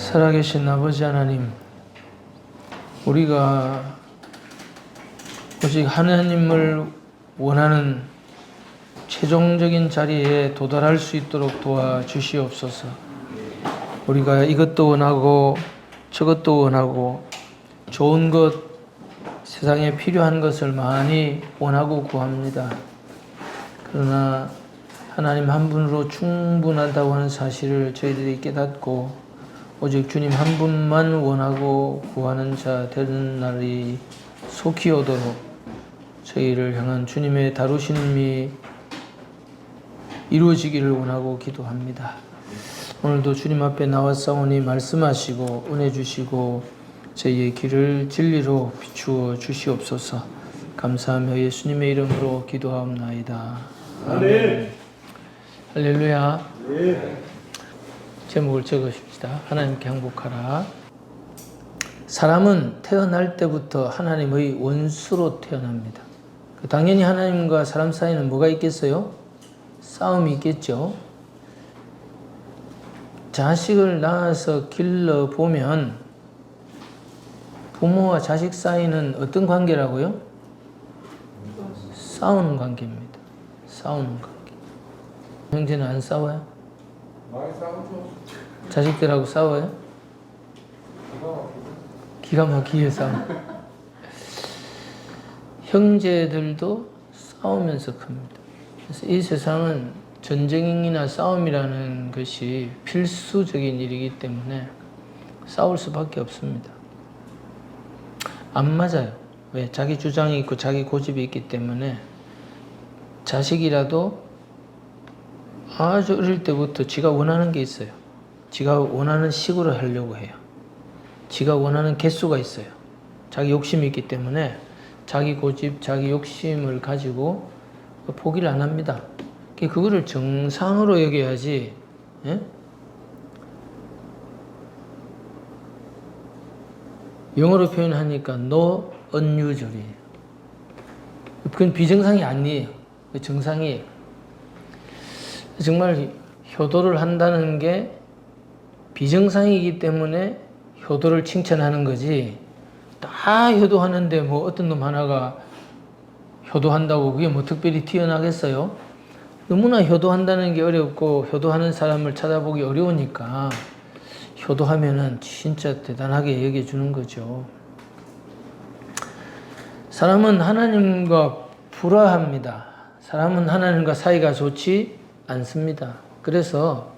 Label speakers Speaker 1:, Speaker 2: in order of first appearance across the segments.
Speaker 1: 살아계신 아버지 하나님, 우리가 오직 하나님을 원하는 최종적인 자리에 도달할 수 있도록 도와주시옵소서. 우리가 이것도 원하고 저것도 원하고 좋은 것, 세상에 필요한 것을 많이 원하고 구합니다. 그러나 하나님 한 분으로 충분하다고 하는 사실을 저희들이 깨닫고 오직 주님 한 분만 원하고 구하는 자 되는 날이 속히 오도록 저희를 향한 주님의 다루심이 이루어지기를 원하고 기도합니다. 오늘도 주님 앞에 나왔사오니 말씀하시고 은혜 주시고 저희의 길을 진리로 비추어 주시옵소서. 감사하며 예수님의 이름으로 기도하옵나이다. 아멘. 할렐루야. 네. 제목을 적으십시다. 하나님께 항복하라. 사람은 태어날 때부터 하나님의 원수로 태어납니다. 당연히 하나님과 사람 사이에는 뭐가 있겠어요? 싸움이 있겠죠. 자식을 낳아서 길러보면 부모와 자식 사이는 어떤 관계라고요? 싸우는 관계입니다. 싸우는 관계. 형제는 안 싸워요?
Speaker 2: 많이 싸우죠.
Speaker 1: 자식들하고 싸워요? 기가 막히게 싸워. 형제들도 싸우면서 큽니다. 그래서 이 세상은 전쟁이나 싸움이라는 것이 필수적인 일이기 때문에 싸울 수밖에 없습니다. 안 맞아요. 왜? 자기 주장이 있고 자기 고집이 있기 때문에 자식이라도 아주 어릴 때부터 지가 원하는 게 있어요. 지가 원하는 식으로 하려고 해요. 지가 원하는 개수가 있어요. 자기 욕심이 있기 때문에 자기 고집, 자기 욕심을 가지고 포기를 안 합니다. 그거를 정상으로 여겨야지. 예? 영어로 표현하니까 no unusual이에요. 그건 비정상이 아니에요. 정상이에요. 정말 효도를 한다는 게 비정상이기 때문에 효도를 칭찬하는 거지, 다 효도하는데 뭐 어떤 놈 하나가 효도한다고 그게 뭐 특별히 튀어나겠어요? 너무나 효도한다는 게 어렵고 효도하는 사람을 찾아보기 어려우니까 효도하면은 진짜 대단하게 여겨주는 거죠. 사람은 하나님과 불화합니다. 사람은 하나님과 사이가 좋지 않습니다. 그래서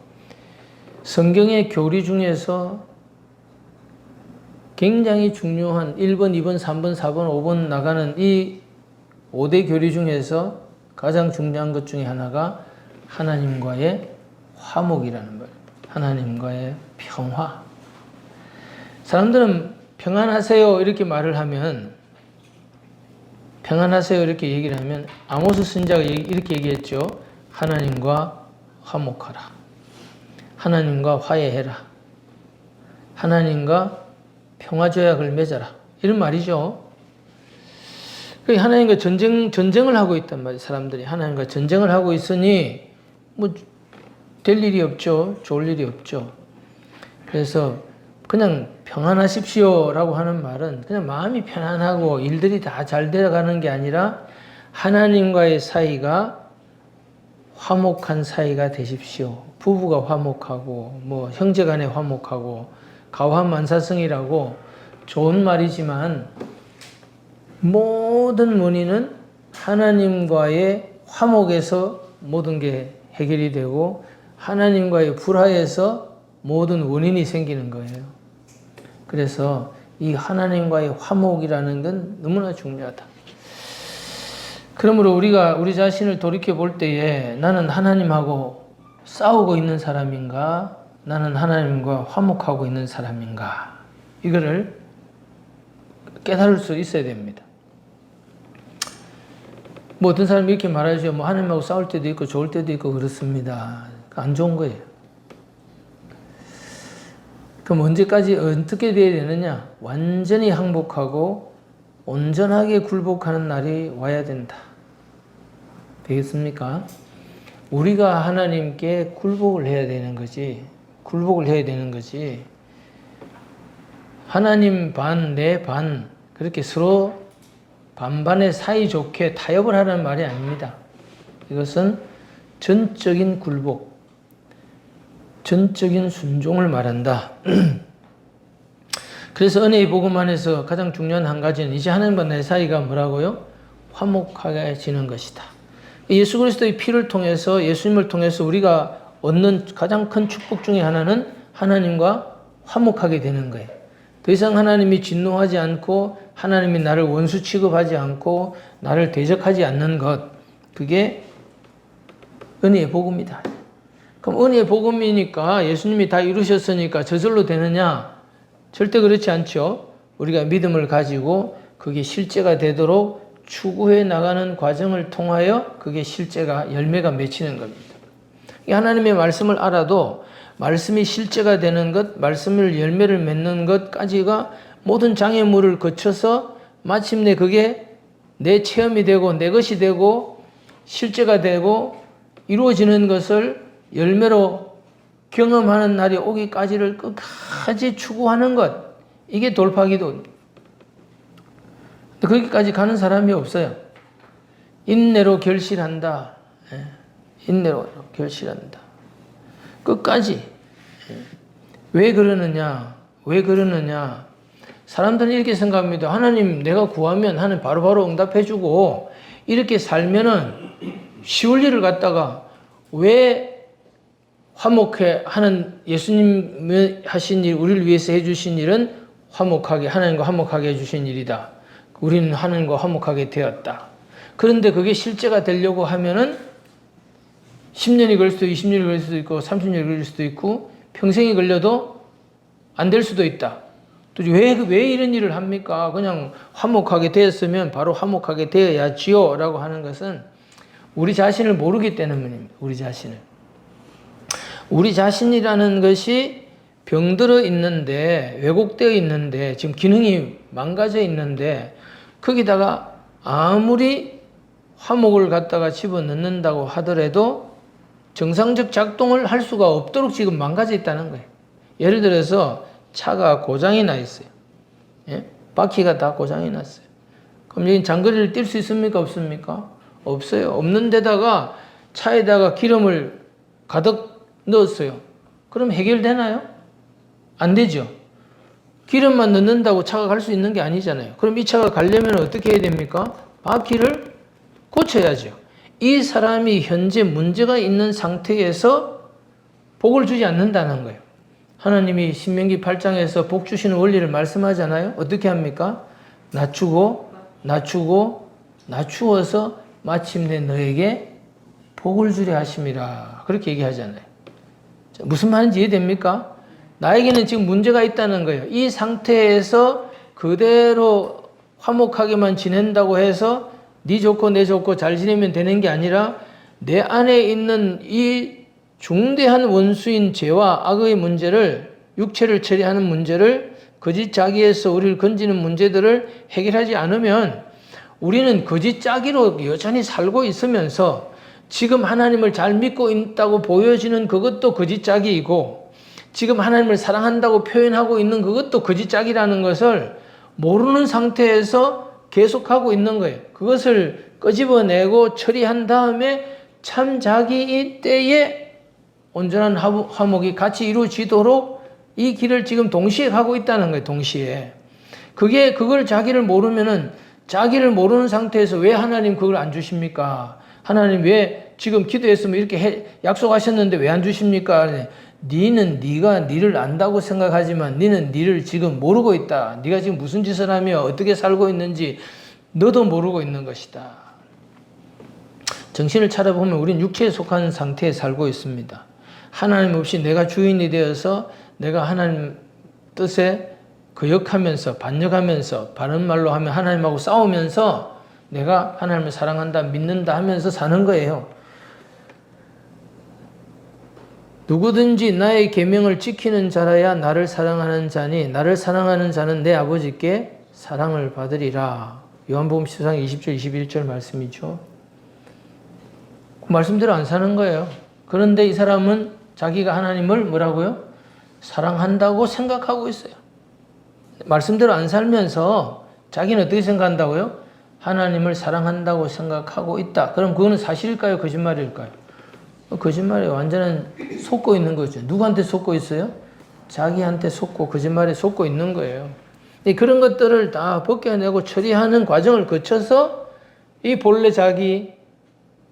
Speaker 1: 성경의 교리 중에서 굉장히 중요한 1번, 2번, 3번, 4번, 5번 나가는 이 5대 교리 중에서 가장 중요한 것 중에 하나가 하나님과의 화목이라는 거예요. 하나님과의 평화. 사람들은 평안하세요 이렇게 말을 하면, 평안하세요 이렇게 얘기를 하면 아모스 선지자가 이렇게 얘기했죠. 하나님과 화목하라. 하나님과 화해해라. 하나님과 평화조약을 맺어라. 이런 말이죠. 하나님과 전쟁을 하고 있단 말이에요. 사람들이 하나님과 전쟁을 하고 있으니 뭐 될 일이 없죠. 좋을 일이 없죠. 그래서 그냥 평안하십시오라고 하는 말은 그냥 마음이 편안하고 일들이 다 잘 되어가는 게 아니라 하나님과의 사이가 화목한 사이가 되십시오. 부부가 화목하고 뭐 형제간에 화목하고 가화만사성이라고 좋은 말이지만 모든 원인은 하나님과의 화목에서 모든 게 해결이 되고 하나님과의 불화에서 모든 원인이 생기는 거예요. 그래서 이 하나님과의 화목이라는 건 너무나 중요하다. 그러므로 우리가 우리 자신을 돌이켜 볼 때에 나는 하나님하고 싸우고 있는 사람인가? 나는 하나님과 화목하고 있는 사람인가? 이거를 깨달을 수 있어야 됩니다. 뭐 어떤 사람이 이렇게 말하죠. 뭐 하나님하고 싸울 때도 있고 좋을 때도 있고 그렇습니다. 안 좋은 거예요. 그럼 언제까지 어떻게 돼야 되느냐? 완전히 항복하고 온전하게 굴복하는 날이 와야 된다. 되겠습니까? 우리가 하나님께 굴복을 해야 되는 거지. 굴복을 해야 되는 거지. 하나님 반, 내 반, 그렇게 서로 반반의 사이좋게 타협을 하라는 말이 아닙니다. 이것은 전적인 굴복, 전적인 순종을 말한다. 그래서 은혜의 복음 안에서 가장 중요한 한 가지는 이제 하나님과 내 사이가 뭐라고요? 화목해지는 것이다. 예수 그리스도의 피를 통해서, 예수님을 통해서 우리가 얻는 가장 큰 축복 중에 하나는 하나님과 화목하게 되는 거예요. 더 이상 하나님이 진노하지 않고 하나님이 나를 원수 취급하지 않고 나를 대적하지 않는 것, 그게 은혜의 복음이다. 그럼 은혜의 복음이니까 예수님이 다 이루셨으니까 저절로 되느냐? 절대 그렇지 않죠. 우리가 믿음을 가지고 그게 실제가 되도록 추구해 나가는 과정을 통하여 그게 실제가 열매가 맺히는 겁니다. 하나님의 말씀을 알아도 말씀이 실제가 되는 것, 말씀을 열매를 맺는 것까지가 모든 장애물을 거쳐서 마침내 그게 내 체험이 되고 내 것이 되고 실제가 되고 이루어지는 것을 열매로 경험하는 날이 오기까지를 끝까지 추구하는 것, 이게 돌파기도입니다. 거기까지 가는 사람이 없어요. 인내로 결실한다. 인내로 결실한다. 끝까지. 왜 그러느냐? 왜 그러느냐? 사람들은 이렇게 생각합니다. 하나님 내가 구하면 하나님 바로바로 응답해주고 이렇게 살면은 쉬울 일을 갖다가 왜 화목해 하는 예수님이 하신 일, 우리를 위해서 해주신 일은 화목하게, 하나님과 화목하게 해주신 일이다. 우리는 하나님과 화목하게 되었다. 그런데 그게 실제가 되려고 하면은 10년이 걸릴 수도 있고 20년이 걸릴 수도 있고 30년이 걸릴 수도 있고 평생이 걸려도 안 될 수도 있다. 또 왜 이런 일을 합니까? 그냥 화목하게 되었으면 바로 화목하게 되어야지요 라고 하는 것은 우리 자신을 모르기 때문입니다. 우리 자신을. 우리 자신이라는 것이 병들어 있는데, 왜곡되어 있는데, 지금 기능이 망가져 있는데, 거기다가 아무리 화목을 갖다가 집어넣는다고 하더라도 정상적 작동을 할 수가 없도록 지금 망가져 있다는 거예요. 예를 들어서 차가 고장이 나 있어요. 예? 바퀴가 다 고장이 났어요. 그럼 여기 장거리를 뛸 수 있습니까? 없습니까? 없어요. 없는 데다가 차에다가 기름을 가득 넣었어요. 그럼 해결되나요? 안 되죠. 기름만 넣는다고 차가 갈 수 있는 게 아니잖아요. 그럼 이 차가 가려면 어떻게 해야 됩니까? 바퀴를 고쳐야죠. 이 사람이 현재 문제가 있는 상태에서 복을 주지 않는다는 거예요. 하나님이 신명기 8장에서 복 주시는 원리를 말씀하잖아요. 어떻게 합니까? 낮추고 낮추어서 마침내 너에게 복을 주려 하심이라. 그렇게 얘기하잖아요. 무슨 말인지 이해됩니까? 나에게는 지금 문제가 있다는 거예요. 이 상태에서 그대로 화목하게만 지낸다고 해서 네 좋고 내 좋고 잘 지내면 되는 게 아니라 내 안에 있는 이 중대한 원수인 죄와 악의 문제를, 육체를 처리하는 문제를, 거짓 자기에서 우리를 건지는 문제들을 해결하지 않으면 우리는 거짓 자기로 여전히 살고 있으면서 지금 하나님을 잘 믿고 있다고 보여지는 그것도 거짓 자기이고 지금 하나님을 사랑한다고 표현하고 있는 그것도 거짓 자기라는 것을 모르는 상태에서 계속하고 있는 거예요. 그것을 끄집어내고 처리한 다음에 참 자기일 때에 온전한 화목이 같이 이루어지도록 이 길을 지금 동시에 가고 있다는 거예요. 동시에. 그걸 자기를 모르면은 자기를 모르는 상태에서 왜 하나님 그걸 안 주십니까? 하나님 왜 지금 기도했으면 이렇게 약속하셨는데 왜 안 주십니까? 니는 네가 니를 안다고 생각하지만 니는 니를 지금 모르고 있다. 네가 지금 무슨 짓을 하며 어떻게 살고 있는지 너도 모르고 있는 것이다. 정신을 차려보면 우린 육체에 속한 상태에 살고 있습니다. 하나님 없이 내가 주인이 되어서 내가 하나님 뜻에 거역하면서 반역하면서 바른 말로 하면 하나님하고 싸우면서 내가 하나님을 사랑한다 믿는다 하면서 사는 거예요. 누구든지 나의 계명을 지키는 자라야 나를 사랑하는 자니 나를 사랑하는 자는 내 아버지께 사랑을 받으리라. 요한복음 10장 20절 21절 말씀이죠. 그 말씀대로 안 사는 거예요. 그런데 이 사람은 자기가 하나님을 뭐라고요? 사랑한다고 생각하고 있어요. 말씀대로 안 살면서 자기는 어떻게 생각한다고요? 하나님을 사랑한다고 생각하고 있다. 그럼 그거는 사실일까요? 거짓말일까요? 거짓말이에요. 완전한 속고 있는 거죠. 누구한테 속고 있어요? 자기한테 속고 거짓말에 속고 있는 거예요. 그런 것들을 다 벗겨내고 처리하는 과정을 거쳐서 이 본래 자기,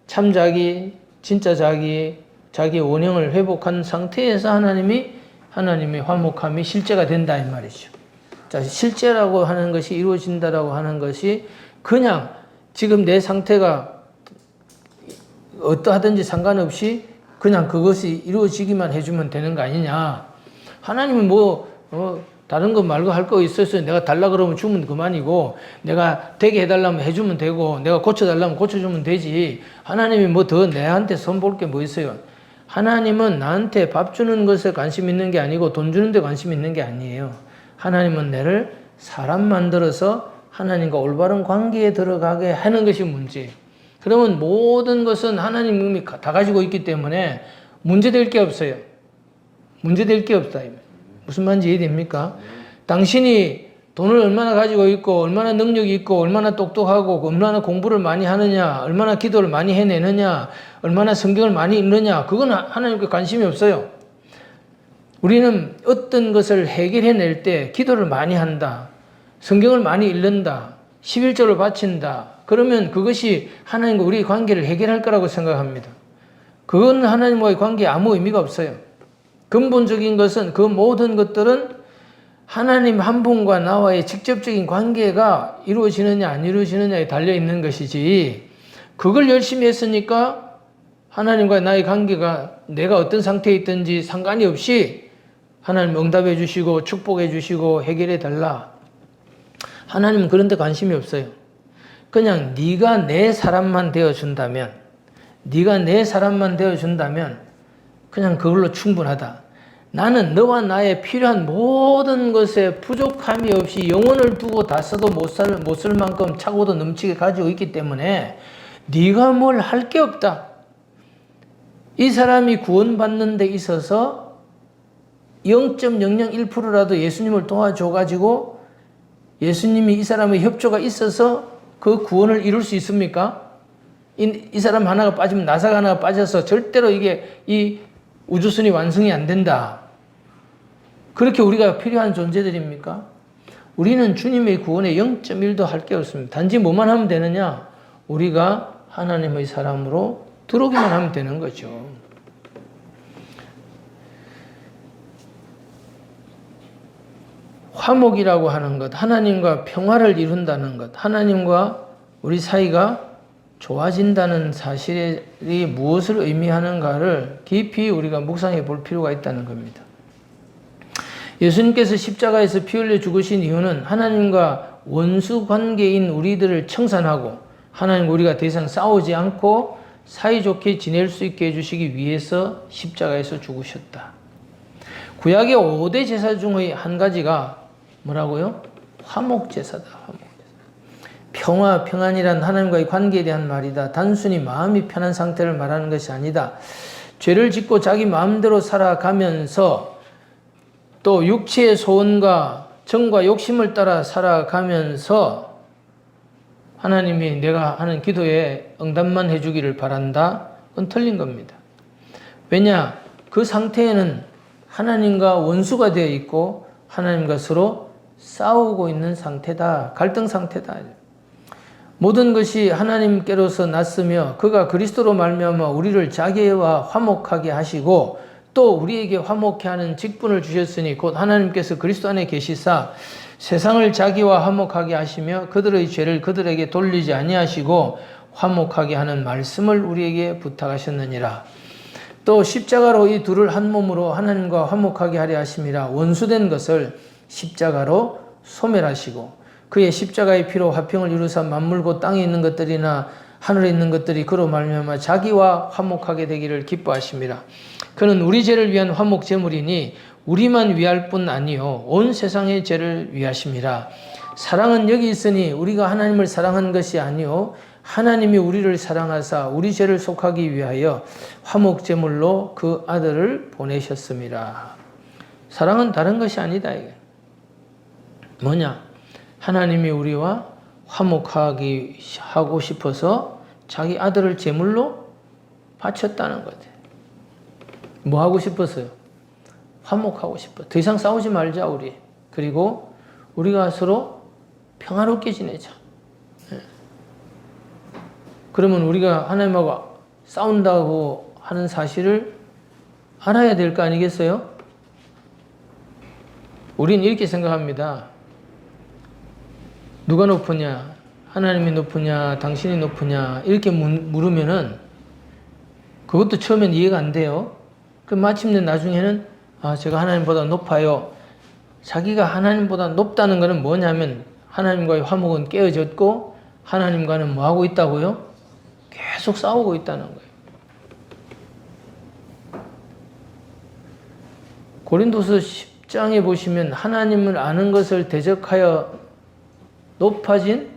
Speaker 1: 참 자기, 진짜 자기, 자기의 원형을 회복한 상태에서 하나님의 화목함이 실제가 된다 이 말이죠. 자, 실제라고 하는 것이 이루어진다라고 하는 것이 그냥 지금 내 상태가 어떠하든지 상관없이 그냥 그것이 이루어지기만 해주면 되는 거 아니냐. 하나님은 다른 거 말고 할 거 있었어요. 내가 달라 그러면 주면 그만이고, 내가 되게 해달라면 해주면 되고, 내가 고쳐달라면 고쳐주면 되지. 하나님이 뭐 더 내한테 선볼 게 뭐 있어요. 하나님은 나한테 밥 주는 것에 관심 있는 게 아니고 돈 주는 데 관심 있는 게 아니에요. 하나님은 나를 사람 만들어서 하나님과 올바른 관계에 들어가게 하는 것이 문제예요. 그러면 모든 것은 하나님이 다 가지고 있기 때문에 문제될 게 없어요. 문제될 게 없다. 무슨 말인지 이해됩니까? 당신이 돈을 얼마나 가지고 있고 얼마나 능력이 있고 얼마나 똑똑하고 얼마나 공부를 많이 하느냐, 얼마나 기도를 많이 해내느냐, 얼마나 성경을 많이 읽느냐, 그건 하나님께 관심이 없어요. 우리는 어떤 것을 해결해낼 때 기도를 많이 한다, 성경을 많이 읽는다, 11조를 바친다, 그러면 그것이 하나님과 우리의 관계를 해결할 거라고 생각합니다. 그건 하나님과의 관계에 아무 의미가 없어요. 근본적인 것은 그 모든 것들은 하나님 한 분과 나와의 직접적인 관계가 이루어지느냐 안 이루어지느냐에 달려있는 것이지, 그걸 열심히 했으니까 하나님과 나의 관계가 내가 어떤 상태에 있든지 상관이 없이 하나님 응답해 주시고 축복해 주시고 해결해 달라. 하나님은 그런 데 관심이 없어요. 그냥 네가 내 사람만 되어준다면, 네가 내 사람만 되어준다면 그냥 그걸로 충분하다. 나는 너와 나의 필요한 모든 것에 부족함이 없이 영혼을 두고 다 써도 못 쓸 만큼 차고도 넘치게 가지고 있기 때문에 네가 뭘 할 게 없다. 이 사람이 구원받는 데 있어서 0.001%라도 예수님을 도와줘가지고 예수님이 이 사람의 협조가 있어서 그 구원을 이룰 수 있습니까? 이 사람 하나가 빠지면 나사가 하나가 빠져서 절대로 이 우주선이 완성이 안 된다. 그렇게 우리가 필요한 존재들입니까? 우리는 주님의 구원에 0.1도 할 게 없습니다. 단지 뭐만 하면 되느냐? 우리가 하나님의 사람으로 들어오기만 하면 되는 거죠. 화목이라고 하는 것, 하나님과 평화를 이룬다는 것, 하나님과 우리 사이가 좋아진다는 사실이 무엇을 의미하는가를 깊이 우리가 묵상해 볼 필요가 있다는 겁니다. 예수님께서 십자가에서 피 흘려 죽으신 이유는 하나님과 원수 관계인 우리들을 청산하고 하나님과 우리가 더 이상 싸우지 않고 사이좋게 지낼 수 있게 해주시기 위해서 십자가에서 죽으셨다. 구약의 5대 제사 중의 한 가지가 뭐라고요? 화목제사다. 평안이란 하나님과의 관계에 대한 말이다. 단순히 마음이 편한 상태를 말하는 것이 아니다. 죄를 짓고 자기 마음대로 살아가면서 또 육체의 소원과 정과 욕심을 따라 살아가면서 하나님이 내가 하는 기도에 응답만 해주기를 바란다. 그건 틀린 겁니다. 왜냐? 그 상태에는 하나님과 원수가 되어 있고 하나님과 서로 싸우고 있는 상태다. 갈등 상태다. 모든 것이 하나님께로서 났으며 그가 그리스도로 말미암아 우리를 자기와 화목하게 하시고 또 우리에게 화목케 하는 직분을 주셨으니 곧 하나님께서 그리스도 안에 계시사 세상을 자기와 화목하게 하시며 그들의 죄를 그들에게 돌리지 아니하시고 화목하게 하는 말씀을 우리에게 부탁하셨느니라. 또 십자가로 이 둘을 한 몸으로 하나님과 화목하게 하려 하심이라. 원수된 것을 십자가로 소멸하시고 그의 십자가의 피로 화평을 이루사 만물고 땅에 있는 것들이나 하늘에 있는 것들이 그로 말미암아 자기와 화목하게 되기를 기뻐하심이라. 그는 우리 죄를 위한 화목 제물이니 우리만 위할 뿐 아니요 온 세상의 죄를 위하심이라. 사랑은 여기 있으니 우리가 하나님을 사랑한 것이 아니요 하나님이 우리를 사랑하사 우리 죄를 속하기 위하여 화목 제물로 그 아들을 보내셨습니다. 사랑은 다른 것이 아니다. 이게. 뭐냐? 하나님이 우리와 화목하기 하고 싶어서 자기 아들을 제물로 바쳤다는 거지. 뭐 하고 싶었어요? 화목하고 싶어. 더 이상 싸우지 말자 우리. 그리고 우리가 서로 평화롭게 지내자. 그러면 우리가 하나님하고 싸운다고 하는 사실을 알아야 될 거 아니겠어요? 우린 이렇게 생각합니다. 누가 높으냐? 하나님이 높으냐? 당신이 높으냐? 이렇게 물으면은 그것도 처음엔 이해가 안 돼요. 그 마침내 나중에는 제가 하나님보다 높아요. 자기가 하나님보다 높다는 것은 뭐냐면 하나님과의 화목은 깨어졌고 하나님과는 뭐 하고 있다고요? 계속 싸우고 있다는 거예요. 고린도서 10장에 보시면 하나님을 아는 것을 대적하여 높아진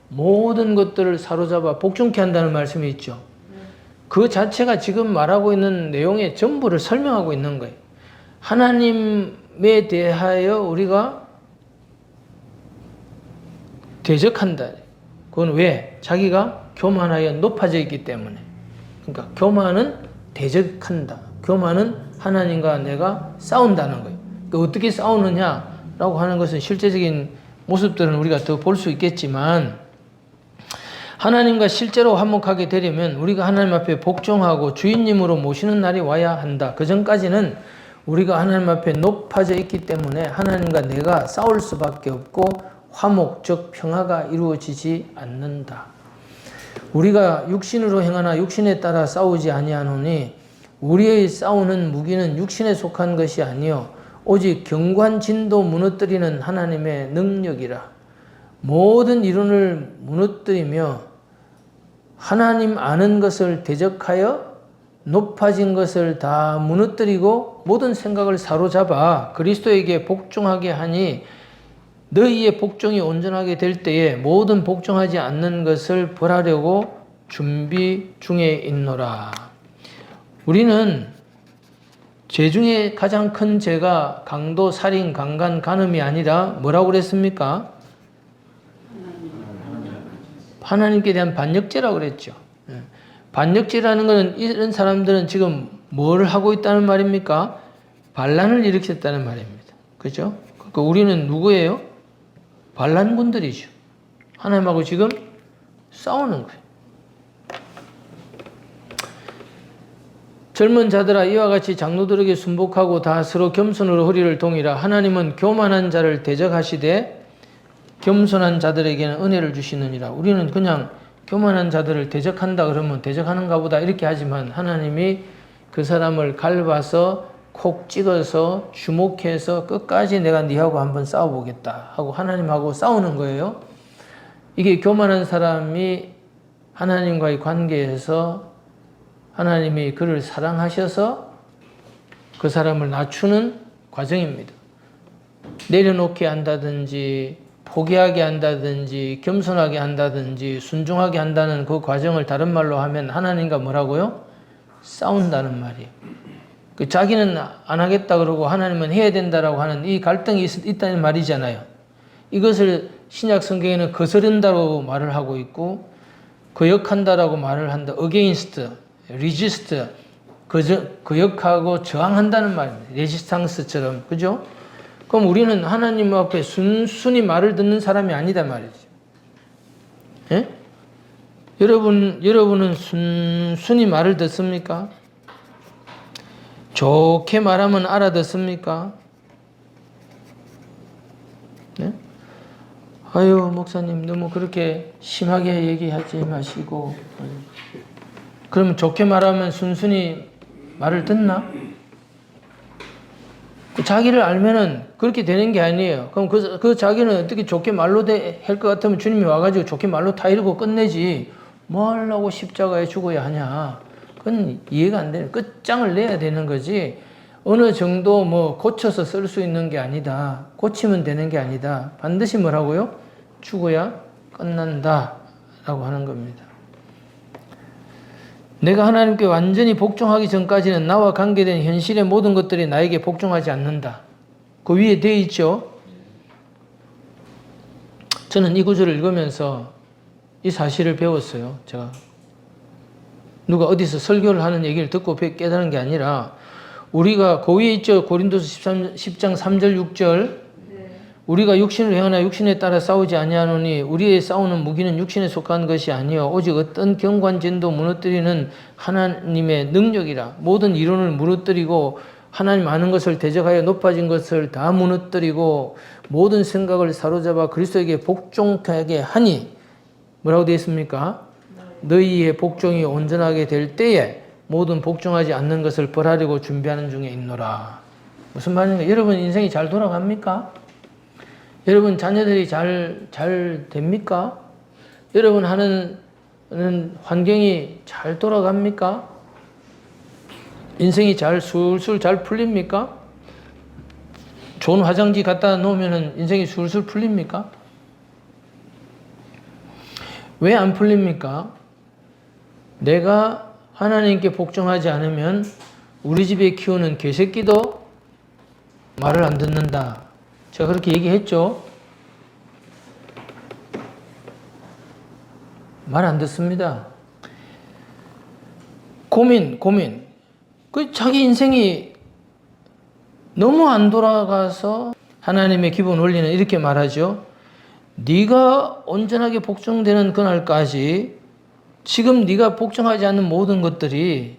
Speaker 1: 모든 것들을 사로잡아 복종케 한다는 말씀이 있죠. 그 자체가 지금 말하고 있는 내용의 전부를 설명하고 있는 거예요. 하나님에 대하여 우리가 대적한다. 그건 왜? 자기가 교만하여 높아져 있기 때문에. 그러니까 교만은 대적한다. 교만은 하나님과 내가 싸운다는 거예요. 그러니까 어떻게 싸우느냐라고 하는 것은 실제적인 모습들은 우리가 더 볼 수 있겠지만 하나님과 실제로 화목하게 되려면 우리가 하나님 앞에 복종하고 주인님으로 모시는 날이 와야 한다. 그 전까지는 우리가 하나님 앞에 높아져 있기 때문에 하나님과 내가 싸울 수밖에 없고 화목, 즉 평화가 이루어지지 않는다. 우리가 육신으로 행하나 육신에 따라 싸우지 아니하노니 우리의 싸우는 무기는 육신에 속한 것이 아니요 오직 경관진도 무너뜨리는 하나님의 능력이라. 모든 이론을 무너뜨리며 하나님 아는 것을 대적하여 높아진 것을 다 무너뜨리고 모든 생각을 사로잡아 그리스도에게 복종하게 하니 너희의 복종이 온전하게 될 때에 모든 복종하지 않는 것을 벌하려고 준비 중에 있노라. 우리는 죄 중에 가장 큰 죄가 강도, 살인, 강간, 간음이 아니라 뭐라고 그랬습니까? 하나님께 대한 반역죄라고 그랬죠. 반역죄라는 것은 이런 사람들은 지금 뭘 하고 있다는 말입니까? 반란을 일으켰다는 말입니다. 그죠? 그러니까 우리는 누구예요? 반란군들이죠. 하나님하고 지금 싸우는 거예요. 젊은 자들아 이와 같이 장로들에게 순복하고 다 서로 겸손으로 허리를 동이라. 하나님은 교만한 자를 대적하시되 겸손한 자들에게는 은혜를 주시느니라. 우리는 그냥 교만한 자들을 대적한다 그러면 대적하는가 보다 이렇게 하지만 하나님이 그 사람을 갈봐서 콕 찍어서 주목해서 끝까지 내가 네하고 한번 싸워보겠다 하고 하나님하고 싸우는 거예요. 이게 교만한 사람이 하나님과의 관계에서 하나님이 그를 사랑하셔서 그 사람을 낮추는 과정입니다. 내려놓게 한다든지 포기하게 한다든지 겸손하게 한다든지 순종하게 한다는 그 과정을 다른 말로 하면 하나님과 뭐라고요? 싸운다는 말이에요. 자기는 안 하겠다 그러고 하나님은 해야 된다라고 하는 이 갈등이 있다는 말이잖아요. 이것을 신약 성경에는 거스른다고 말을 하고 있고 거역한다라고 말을 한다. against, resist, 거역하고 저항한다는 말입니다. 레지스탕스처럼. 그죠? 그럼 우리는 하나님 앞에 순순히 말을 듣는 사람이 아니다 말이죠. 예? 여러분은 순순히 말을 듣습니까? 좋게 말하면 알아듣습니까? 예? 아유, 목사님 너무 그렇게 심하게 얘기하지 마시고. 그러면 좋게 말하면 순순히 말을 듣나? 자기를 알면은 그렇게 되는 게 아니에요. 그럼 그 자기는 어떻게 좋게 말로 할 것 같으면 주님이 와가지고 좋게 말로 다 이러고 끝내지. 뭐 하려고 십자가에 죽어야 하냐. 그건 이해가 안 되는, 끝장을 내야 되는 거지. 어느 정도 뭐 고쳐서 쓸 수 있는 게 아니다. 고치면 되는 게 아니다. 반드시 뭐라고요? 죽어야 끝난다. 라고 하는 겁니다. 내가 하나님께 완전히 복종하기 전까지는 나와 관계된 현실의 모든 것들이 나에게 복종하지 않는다. 그 위에 되어 있죠. 저는 이 구절을 읽으면서 이 사실을 배웠어요. 제가 누가 어디서 설교를 하는 얘기를 듣고 깨달은 게 아니라 우리가 그 위에 있죠. 고린도서 10장 3절 6절 우리가 육신을 행하나 육신에 따라 싸우지 아니하노니 우리의 싸우는 무기는 육신에 속한 것이 아니요 오직 어떤 경관진도 무너뜨리는 하나님의 능력이라. 모든 이론을 무너뜨리고 하나님 아는 것을 대적하여 높아진 것을 다 무너뜨리고 모든 생각을 사로잡아 그리스도에게 복종하게 하니 뭐라고 되어 있습니까? 너희의 복종이 온전하게 될 때에 모든 복종하지 않는 것을 벌하려고 준비하는 중에 있노라. 무슨 말인가? 여러분 인생이 잘 돌아갑니까? 여러분 자녀들이 잘 됩니까? 여러분 하는 환경이 잘 돌아갑니까? 인생이 술술 잘 풀립니까? 좋은 화장지 갖다 놓으면 인생이 술술 풀립니까? 왜 안 풀립니까? 내가 하나님께 복종하지 않으면 우리 집에 키우는 개새끼도 말을 안 듣는다. 제가 그렇게 얘기했죠. 말 안 듣습니다. 고민. 자기 인생이 너무 안 돌아가서 하나님의 기본 원리는 이렇게 말하죠. 네가 온전하게 복종되는 그날까지 지금 네가 복종하지 않는 모든 것들이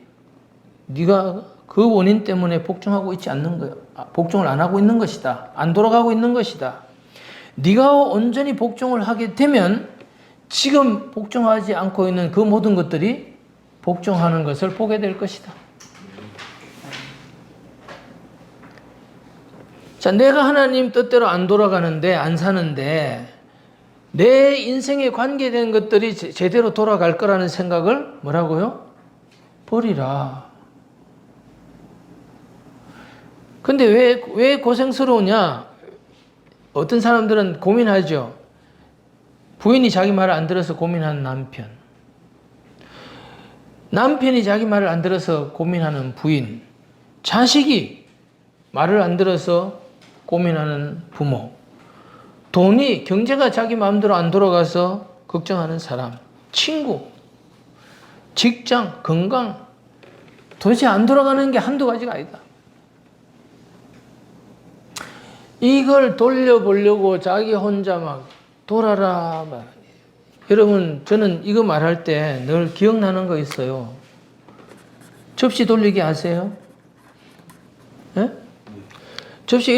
Speaker 1: 네가 그 원인 때문에 복종하고 있지 않는 거야. 복종을 안 하고 있는 것이다. 안 돌아가고 있는 것이다. 네가 온전히 복종을 하게 되면 지금 복종하지 않고 있는 그 모든 것들이 복종하는 것을 보게 될 것이다. 자, 내가 하나님 뜻대로 안 돌아가는데, 안 사는데, 내 인생에 관계된 것들이 제대로 돌아갈 거라는 생각을 뭐라고요? 버리라. 근데 왜 고생스러우냐? 어떤 사람들은 고민하죠. 부인이 자기 말을 안 들어서 고민하는 남편. 남편이 자기 말을 안 들어서 고민하는 부인. 자식이 말을 안 들어서 고민하는 부모. 돈이, 경제가 자기 마음대로 안 돌아가서 걱정하는 사람. 친구, 직장, 건강. 도대체 안 돌아가는 게 한두 가지가 아니다. 이걸 돌려보려고 자기 혼자 막 돌아라. 여러분, 저는 이거 말할 때 늘 기억나는 거 있어요. 접시 돌리기 아세요? 예? 접시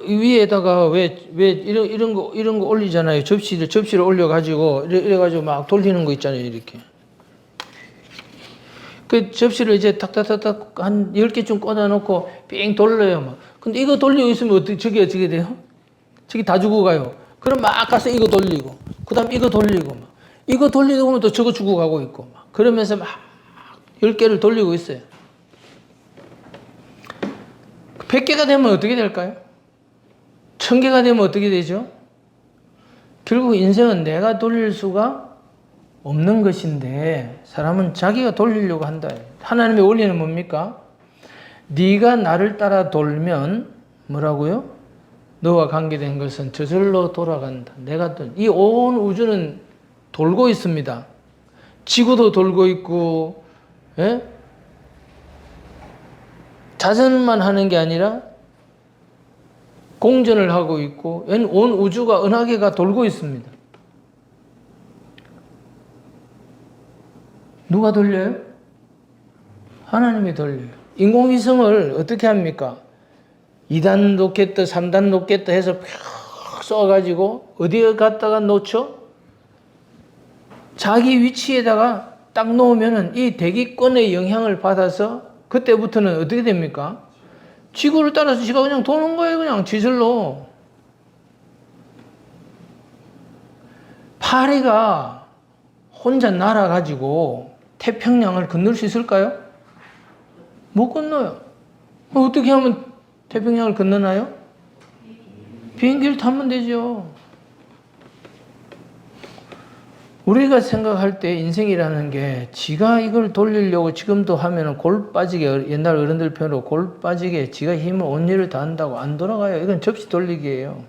Speaker 1: 위에다가 왜 이런 거 올리잖아요. 접시를 올려가지고 이래가지고 막 돌리는 거 있잖아요. 이렇게. 그 접시를 이제 탁탁탁탁 한 10개쯤 꽂아놓고 삥 돌려요. 막. 근데 이거 돌리고 있으면 저게 어떻게 돼요? 저기 다 죽어 가요. 그럼 막 가서 이거 돌리고, 그 다음 이거 돌리고, 막. 이거 돌리고 보면 또 저거 죽어 가고 있고, 막. 그러면서 막 10개를 돌리고 있어요. 100개가 되면 어떻게 될까요? 1000개가 되면 어떻게 되죠? 결국 인생은 내가 돌릴 수가 없는 것인데 사람은 자기가 돌리려고 한다. 하나님의 원리는 뭡니까? 네가 나를 따라 돌면 뭐라고요? 너와 관계된 것은 저절로 돌아간다. 이 온 우주는 돌고 있습니다. 지구도 돌고 있고, 예? 자전만 하는 게 아니라 공전을 하고 있고 온 우주가 은하계가 돌고 있습니다. 누가 돌려요? 하나님이 돌려요. 인공위성을 어떻게 합니까? 2단 로켓, 3단 로켓 해서 펴 쏘아가지고 어디에 갖다가 놓죠? 자기 위치에다가 딱 놓으면은 이 대기권의 영향을 받아서 그때부터는 어떻게 됩니까? 지구를 따라서 지가 그냥 도는 거예요. 그냥 지절로. 파리가 혼자 날아가지고 태평양을 건널 수 있을까요? 못 건너요. 어떻게 하면 태평양을 건너나요? 비행기를 타면 되죠. 우리가 생각할 때 인생이라는 게 지가 이걸 돌리려고 지금도 하면은 골 빠지게, 옛날 어른들 표현으로 골 빠지게 지가 힘을 온 일을 다 한다고 안 돌아가요. 이건 접시 돌리기예요.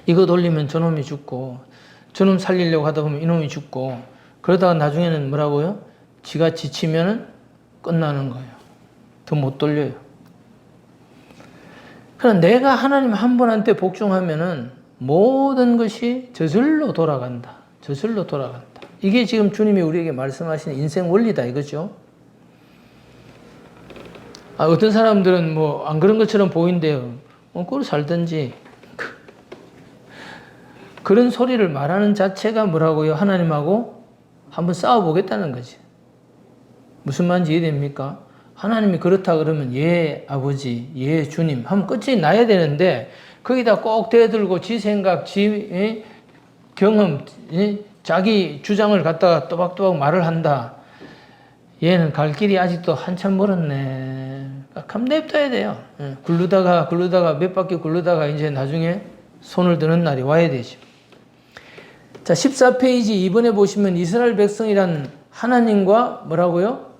Speaker 1: 이거 돌리면 저놈이 죽고 저놈 살리려고 하다 보면 이놈이 죽고 그러다가 나중에는 뭐라고요? 지가 지치면은 끝나는 거예요. 더 못 돌려요. 그럼 내가 하나님 한 분한테 복종하면은 모든 것이 저절로 돌아간다. 저절로 돌아간다. 이게 지금 주님이 우리에게 말씀하시는 인생 원리다 이거죠. 어떤 사람들은 뭐 안 그런 것처럼 보인대요. 그걸 살든지. 그런 소리를 말하는 자체가 뭐라고요? 하나님하고 한번 싸워보겠다는 거지. 무슨 말인지 이해됩니까? 하나님이 그렇다 그러면 예 아버지, 예 주님 하면 끝이 나야 되는데 거기다 꼭 대들고 지 생각, 지 경험, 자기 주장을 갖다가 또박또박 말을 한다. 얘는 갈 길이 아직도 한참 멀었네. 그럼 냅둬야 돼요. 굴르다가 몇 바퀴 굴르다가 이제 나중에 손을 드는 날이 와야 되죠. 자, 14페이지 이번에 보시면 이스라엘 백성이란 하나님과 뭐라고요?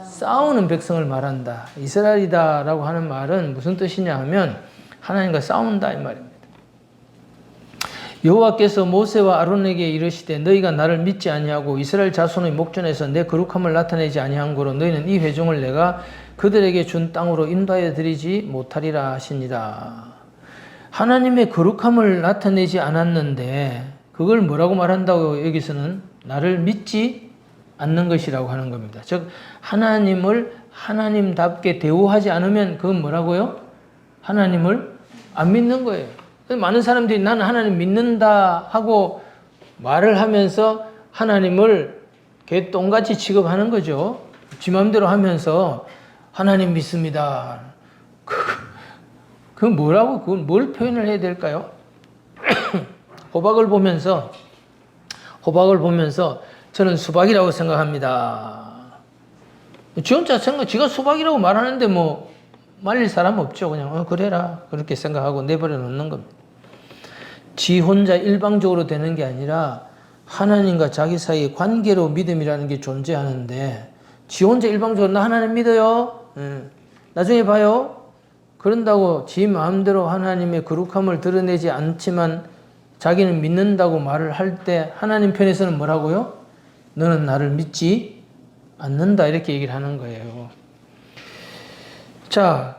Speaker 1: 싸우는 백성을 말한다. 이스라엘이다라고 하는 말은 무슨 뜻이냐 하면 하나님과 싸운다 이 말입니다. 여호와께서 모세와 아론에게 이르시되 너희가 나를 믿지 아니하고 이스라엘 자손의 목전에서 내 거룩함을 나타내지 아니한 거로 너희는 이 회중을 내가 그들에게 준 땅으로 인도하여 드리지 못하리라 하시니라. 하나님의 거룩함을 나타내지 않았는데 그걸 뭐라고 말한다고 여기서는 나를 믿지 않는 것이라고 하는 겁니다. 즉 하나님을 하나님답게 대우하지 않으면 그건 뭐라고요? 하나님을 안 믿는 거예요. 많은 사람들이 나는 하나님 믿는다 하고 말을 하면서 하나님을 개똥같이 취급하는 거죠. 지 마음대로 하면서 하나님 믿습니다. 그 뭐라고 그걸 뭘 표현을 해야 될까요? 호박을 보면서 저는 수박이라고 생각합니다. 지 혼자 지가 수박이라고 말하는데 뭐 말릴 사람 없죠. 그냥 그래라 그렇게 생각하고 내버려 놓는 겁니다. 지 혼자 일방적으로 되는 게 아니라 하나님과 자기 사이의 관계로 믿음이라는 게 존재하는데 지 혼자 일방적으로 나 하나님 믿어요. 나중에 봐요. 그런다고 지 마음대로 하나님의 거룩함을 드러내지 않지만 자기는 믿는다고 말을 할 때 하나님 편에서는 뭐라고요? 너는 나를 믿지 않는다 이렇게 얘기를 하는 거예요. 자,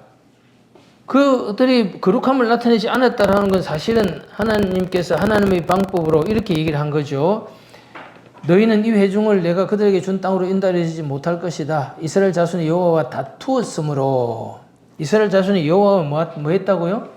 Speaker 1: 그들이 거룩함을 나타내지 않았다라는 건 사실은 하나님께서 하나님의 방법으로 이렇게 얘기를 한 거죠. 너희는 이 회중을 내가 그들에게 준 땅으로 인도하지 못할 것이다. 이스라엘 자손이 여호와와 다투었으므로 이스라엘 자손이 여호와와 뭐 했다고요?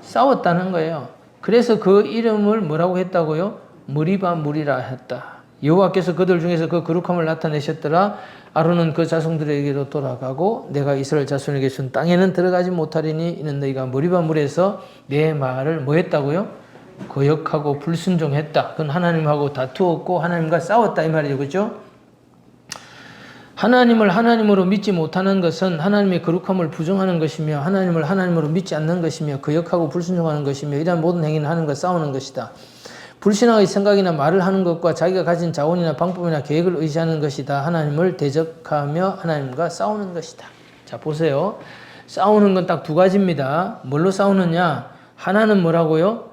Speaker 1: 싸웠다는 거예요. 그래서 그 이름을 뭐라고 했다고요? 무리바 무리라 했다. 여호와께서 그들 중에서 그 거룩함을 나타내셨더라. 아론은 그 자손들에게로 돌아가고 내가 이스라엘 자손에게 준 땅에는 들어가지 못하리니 이는 너희가 무리바 무리에서 내 말을 뭐 했다고요? 거역하고 불순종했다. 그건 하나님하고 다투었고 하나님과 싸웠다 이 말이죠. 그렇죠? 하나님을 하나님으로 믿지 못하는 것은 하나님의 거룩함을 부정하는 것이며 하나님을 하나님으로 믿지 않는 것이며 거역하고 불순종하는 것이며 이러한 모든 행위는 하나님과 싸우는 것이다. 불신앙의 생각이나 말을 하는 것과 자기가 가진 자원이나 방법이나 계획을 의지하는 것이다. 하나님을 대적하며 하나님과 싸우는 것이다. 자, 보세요. 싸우는 건 딱 두 가지입니다. 뭘로 싸우느냐? 하나는 뭐라고요?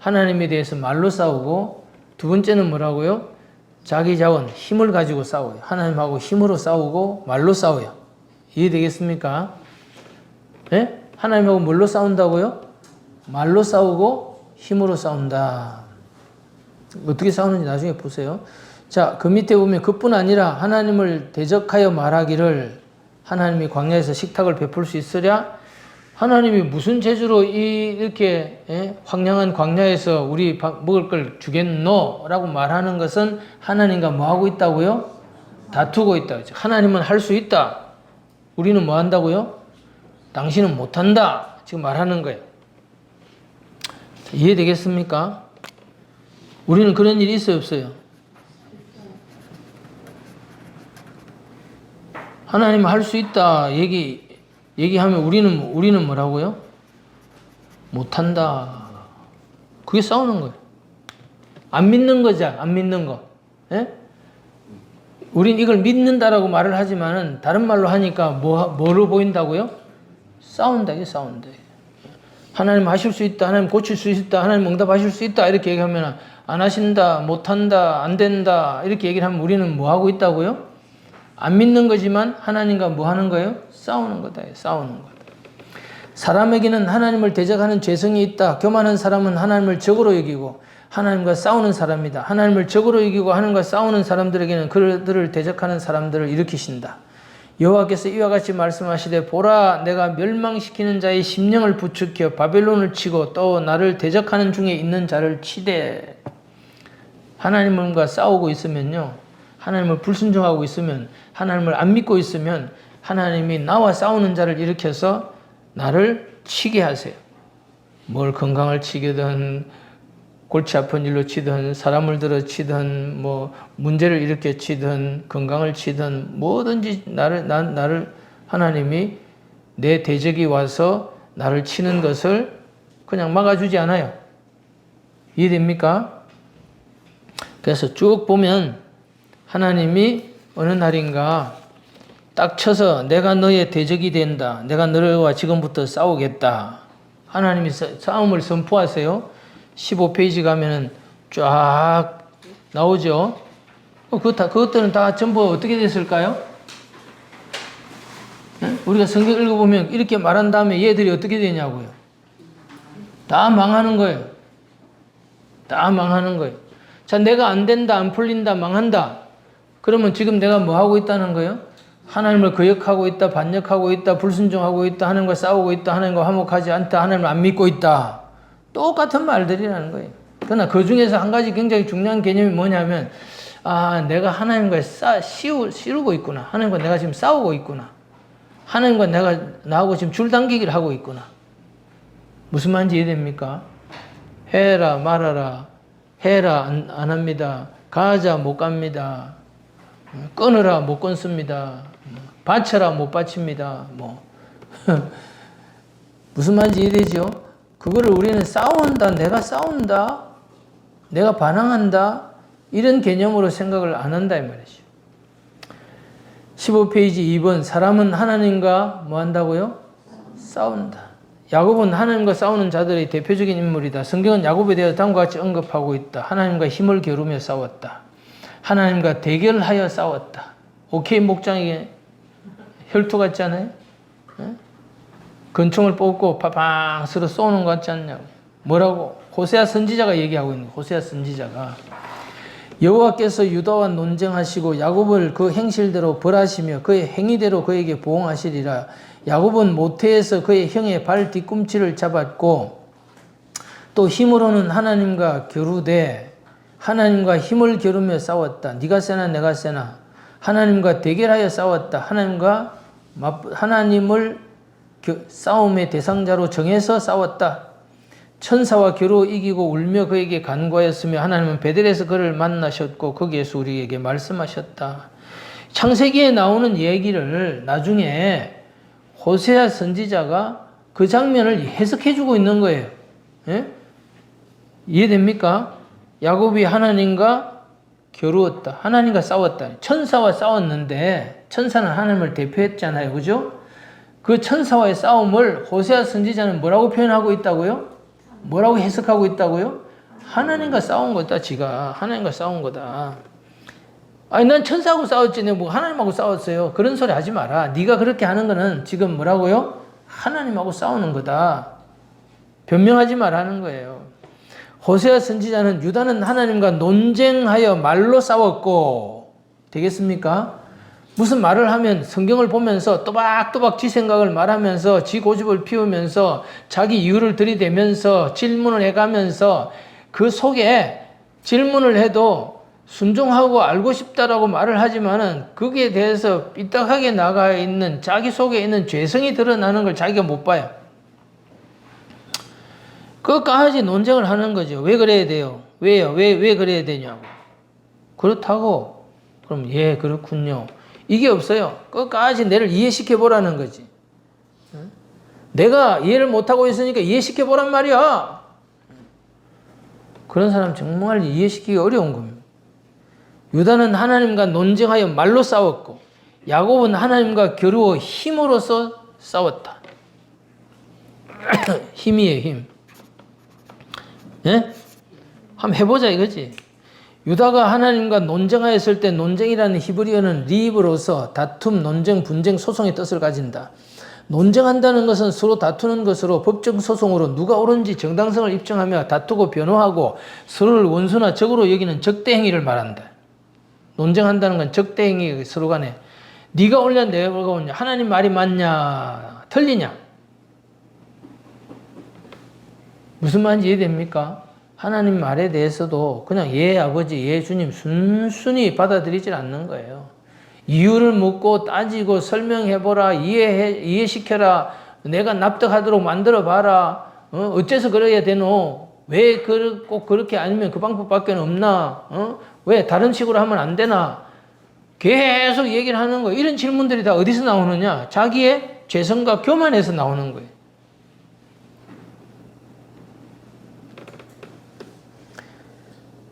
Speaker 1: 하나님에 대해서 말로 싸우고 두 번째는 뭐라고요? 자기 자원, 힘을 가지고 싸워요. 하나님하고 힘으로 싸우고 말로 싸워요. 이해되겠습니까? 네? 하나님하고 뭘로 싸운다고요? 말로 싸우고 힘으로 싸운다. 어떻게 싸우는지 나중에 보세요. 자, 그 밑에 보면 그뿐 아니라 하나님을 대적하여 말하기를 하나님이 광야에서 식탁을 베풀 수 있으랴? 하나님이 무슨 재주로 이렇게 황량한 광야에서 우리 먹을 걸 주겠노? 라고 말하는 것은 하나님과 뭐 하고 있다고요? 다투고 있다. 하나님은 할 수 있다. 우리는 뭐 한다고요? 당신은 못한다. 지금 말하는 거예요. 이해되겠습니까? 우리는 그런 일이 있어요, 없어요? 하나님 할 수 있다 얘기하면 우리는 뭐라고요? 못한다. 그게 싸우는 거예요. 안 믿는 거죠, 안 믿는 거. 예? 우린 이걸 믿는다라고 말을 하지만은 다른 말로 하니까 뭐로 보인다고요? 싸운다, 이게 싸운다. 하나님 하실 수 있다, 하나님 고칠 수 있다, 하나님 응답하실 수 있다 이렇게 얘기하면 안 하신다, 못한다, 안 된다 이렇게 얘기를 하면 우리는 뭐 하고 있다고요? 안 믿는 거지만 하나님과 뭐 하는 거예요? 싸우는 거다. 싸우는 거다. 사람에게는 하나님을 대적하는 죄성이 있다. 교만한 사람은 하나님을 적으로 여기고 하나님과 싸우는 사람이다. 하나님을 적으로 여기고 하나님과 싸우는 사람들에게는 그들을 대적하는 사람들을 일으키신다. 여호와께서 이와 같이 말씀하시되 보라 내가 멸망시키는 자의 심령을 부추겨 바벨론을 치고 또 나를 대적하는 중에 있는 자를 치되. 하나님과 싸우고 있으면요, 하나님을 불순종하고 있으면, 하나님을 안 믿고 있으면 하나님이 나와 싸우는 자를 일으켜서 나를 치게 하세요. 뭘 건강을 치게든 골치 아픈 일로 치든 사람을 들어 치든 뭐 문제를 일으켜 치든 건강을 치든 뭐든지 나를 하나님이 내 대적이 와서 나를 치는 것을 그냥 막아주지 않아요. 이해됩니까? 그래서 쭉 보면 하나님이 어느 날인가 딱 쳐서 내가 너의 대적이 된다. 내가 너와 지금부터 싸우겠다. 하나님이 싸움을 선포하세요. 15페이지 가면은 쫙 나오죠. 그것들은 다 전부 어떻게 됐을까요? 우리가 성경 읽어보면 이렇게 말한 다음에 얘들이 어떻게 되냐고요. 다 망하는 거예요. 다 망하는 거예요. 자, 내가 안 된다, 안 풀린다, 망한다. 그러면 지금 내가 뭐 하고 있다는 거예요? 하나님을 거역하고 있다, 반역하고 있다, 불순종하고 있다, 하나님과 싸우고 있다, 하나님과 화목하지 않다, 하나님을 안 믿고 있다. 똑같은 말들이라는 거예요. 그러나 그 중에서 한 가지 굉장히 중요한 개념이 뭐냐면, 내가 하나님과 씨르고 있구나. 하나님과 내가 지금 싸우고 있구나. 하나님과 나하고 지금 줄당기기를 하고 있구나. 무슨 말인지 이해됩니까? 해라, 말아라. 해라, 안 합니다. 가자, 못 갑니다. 끊으라, 못 끊습니다. 바쳐라, 못 바칩니다. 무슨 말인지 이해되죠? 그거를 우리는 싸운다, 내가 싸운다, 내가 반항한다, 이런 개념으로 생각을 안 한다, 이 말이죠. 15페이지 2번, 사람은 하나님과 뭐 한다고요? 싸운다. 야곱은 하나님과 싸우는 자들의 대표적인 인물이다. 성경은 야곱에 대해서 다음과 같이 언급하고 있다. 하나님과 힘을 겨루며 싸웠다. 하나님과 대결하여 싸웠다. 오케이 목장에게 혈투 같지 않아요? 권총을 뽑고 파팡 서로 쏘는 것 같지 않냐고. 뭐라고? 호세아 선지자가 얘기하고 있는 거예요. 호세아 선지자가. 여호와께서 유다와 논쟁하시고 야곱을 그 행실대로 벌하시며 그의 행위대로 그에게 보응하시리라. 야곱은 모태에서 그의 형의 발 뒤꿈치를 잡았고 또 힘으로는 하나님과 겨루되 하나님과 힘을 겨루며 싸웠다. 네가 세나 내가 세나. 하나님과 대결하여 싸웠다. 하나님을 싸움의 대상자로 정해서 싸웠다. 천사와 겨루 이기고 울며 그에게 간구하였으며 하나님은 베델에서 그를 만나셨고 거기에서 우리에게 말씀하셨다. 창세기에 나오는 얘기를 나중에 호세아 선지자가 그 장면을 해석해주고 있는 거예요. 예? 이해됩니까? 야곱이 하나님과 겨루었다. 하나님과 싸웠다. 천사와 싸웠는데 천사는 하나님을 대표했잖아요. 그죠? 그 천사와의 싸움을 호세아 선지자는 뭐라고 표현하고 있다고요? 뭐라고 해석하고 있다고요? 하나님과 싸운 거다. 지가 하나님과 싸운 거다. 아니 난 천사하고 싸웠지 내가 뭐 하나님하고 싸웠어요. 그런 소리 하지 마라. 네가 그렇게 하는 거는 지금 뭐라고요? 하나님하고 싸우는 거다. 변명하지 말라는 거예요. 호세아 선지자는 유다는 하나님과 논쟁하여 말로 싸웠고 되겠습니까? 무슨 말을 하면 성경을 보면서 또박또박 지 생각을 말하면서 지 고집을 피우면서 자기 이유를 들이대면서 질문을 해가면서 그 속에 질문을 해도 순종하고 알고 싶다라고 말을 하지만은 거기에 대해서 삐딱하게 나가 있는 자기 속에 있는 죄성이 드러나는 걸 자기가 못 봐요. 끝까지 논쟁을 하는 거죠. 왜 그래야 돼요? 왜요? 왜 그래야 되냐고. 그렇다고 그럼 예 그렇군요. 이게 없어요. 끝까지 내를 이해시켜 보라는 거지. 내가 이해를 못하고 있으니까 이해시켜 보란 말이야. 그런 사람 정말 이해시키기 어려운 겁니다. 유다는 하나님과 논쟁하여 말로 싸웠고 야곱은 하나님과 겨루어 힘으로써 싸웠다. 힘이에요, 힘. 예? 한번 해보자 이거지. 유다가 하나님과 논쟁하였을 때 논쟁이라는 히브리어는 리브로서 다툼, 논쟁, 분쟁, 소송의 뜻을 가진다. 논쟁한다는 것은 서로 다투는 것으로 법정 소송으로 누가 옳은지 정당성을 입증하며 다투고 변호하고 서로를 원수나 적으로 여기는 적대 행위를 말한다. 논쟁한다는 건 적대 행위 서로 간에 네가 옳냐 내가 옳냐 하나님 말이 맞냐 틀리냐 무슨 말인지 이해됩니까? 하나님 말에 대해서도 그냥 예 아버지 예 주님 순순히 받아들이질 않는 거예요. 이유를 묻고 따지고 설명해보라 이해시켜라 내가 납득하도록 만들어봐라 어째서 그래야 되노 왜 꼭 그렇게 아니면 그 방법밖에 없나 왜 다른 식으로 하면 안 되나 계속 얘기를 하는 거예요. 이런 질문들이 다 어디서 나오느냐 자기의 죄성과 교만에서 나오는 거예요.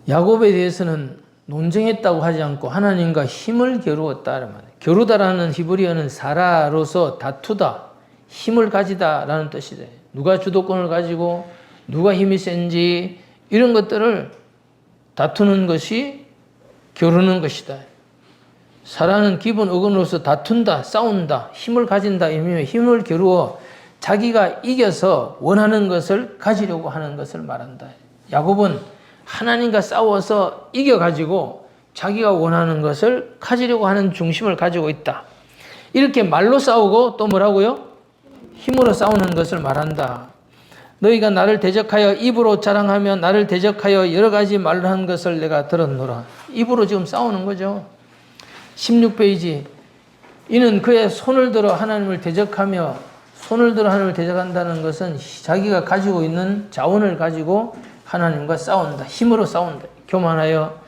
Speaker 1: 야곱에 대해서는 논쟁했다고 하지 않고 하나님과 힘을 겨루었다는 말이에요. 겨루다라는 히브리어는 사라로서 다투다, 힘을 가지다라는 뜻이래요. 누가 주도권을 가지고 누가 힘이 센지 이런 것들을 다투는 것이 겨루는 것이다. 사라는 기본 어근으로서 다툰다, 싸운다, 힘을 가진다 이면 힘을 겨루어 자기가 이겨서 원하는 것을 가지려고 하는 것을 말한다. 야곱은 하나님과 싸워서 이겨가지고 자기가 원하는 것을 가지려고 하는 중심을 가지고 있다. 이렇게 말로 싸우고 또 뭐라고요? 힘으로 싸우는 것을 말한다. 너희가 나를 대적하여 입으로 자랑하며 나를 대적하여 여러 가지 말로 한 것을 내가 들었노라. 입으로 지금 싸우는 거죠. 16페이지. 이는 그의 손을 들어 하나님을 대적하며 손을 들어 하나님을 대적한다는 것은 자기가 가지고 있는 자원을 가지고 하나님과 싸운다. 힘으로 싸운다. 교만하여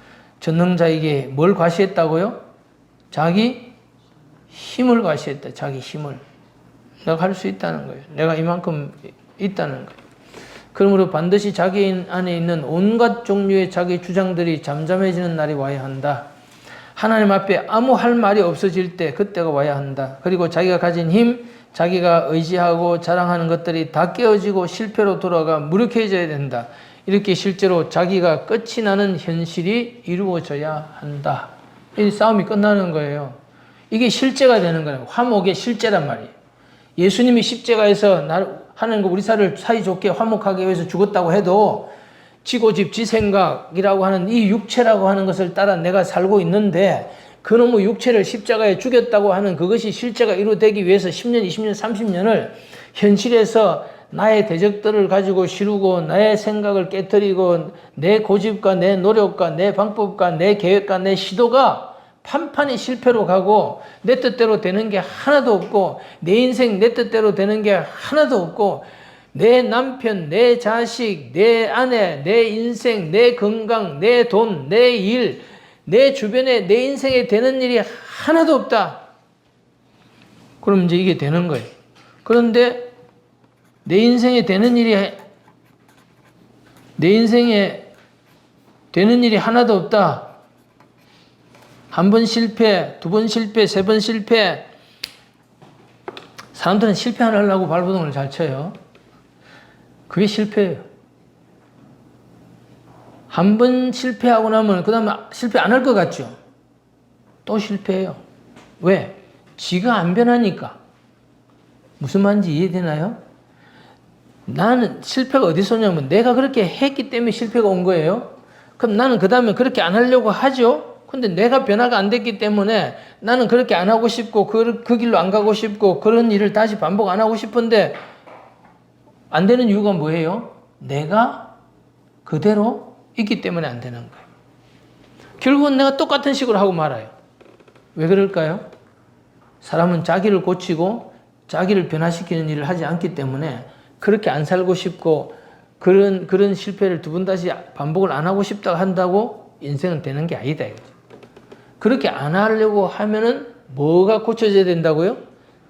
Speaker 1: 전능자에게 뭘 과시했다고요? 자기 힘을 과시했다. 자기 힘을. 내가 할 수 있다는 거예요. 내가 이만큼 있다는 거예요. 그러므로 반드시 자기 안에 있는 온갖 종류의 자기 주장들이 잠잠해지는 날이 와야 한다. 하나님 앞에 아무 할 말이 없어질 때 그때가 와야 한다. 그리고 자기가 가진 힘, 자기가 의지하고 자랑하는 것들이 다 깨어지고 실패로 돌아가 무력해져야 된다. 이렇게 실제로 자기가 끝이 나는 현실이 이루어져야 한다. 이 싸움이 끝나는 거예요. 이게 실제가 되는 거예요. 화목의 실제란 말이에요. 예수님이 십자가에서 하나님과 우리 사이좋게 화목하게 위해서 죽었다고 해도 지고집 지생각이라고 하는 이 육체라고 하는 것을 따라 내가 살고 있는데 그놈의 육체를 십자가에 죽였다고 하는 그것이 실제가 이루어지기 위해서 10년, 20년, 30년을 현실에서 나의 대적들을 가지고 시루고 나의 생각을 깨뜨리고 내 고집과 내 노력과 내 방법과 내 계획과 내 시도가 판판이 실패로 가고 내 뜻대로 되는 게 하나도 없고 내 인생 내 뜻대로 되는 게 하나도 없고 내 남편, 내 자식, 내 아내, 내 인생, 내 건강, 내 돈, 내 일, 내 주변에 내 인생에 되는 일이 하나도 없다. 그럼 이제 이게 되는 거예요. 그런데 내 인생에 되는 일이 하나도 없다. 한 번 실패, 두 번 실패, 세 번 실패. 사람들은 실패 안 하려고 발버둥을 잘 쳐요. 그게 실패예요. 한 번 실패하고 나면 그 다음에 실패 안 할 것 같죠? 또 실패해요. 왜? 지가 안 변하니까. 무슨 말인지 이해되나요? 나는 실패가 어디서 오냐면 내가 그렇게 했기 때문에 실패가 온 거예요. 그럼 나는 그 다음에 그렇게 안 하려고 하죠. 근데 내가 변화가 안 됐기 때문에 나는 그렇게 안 하고 싶고 그 길로 안 가고 싶고 그런 일을 다시 반복 안 하고 싶은데 안 되는 이유가 뭐예요? 내가 그대로 있기 때문에 안 되는 거예요. 결국은 내가 똑같은 식으로 하고 말아요. 왜 그럴까요? 사람은 자기를 고치고 자기를 변화시키는 일을 하지 않기 때문에 그렇게 안 살고 싶고 그런 실패를 두 번 다시 반복을 안 하고 싶다 한다고 인생은 되는 게 아니다. 그렇게 안 하려고 하면은 뭐가 고쳐져야 된다고요?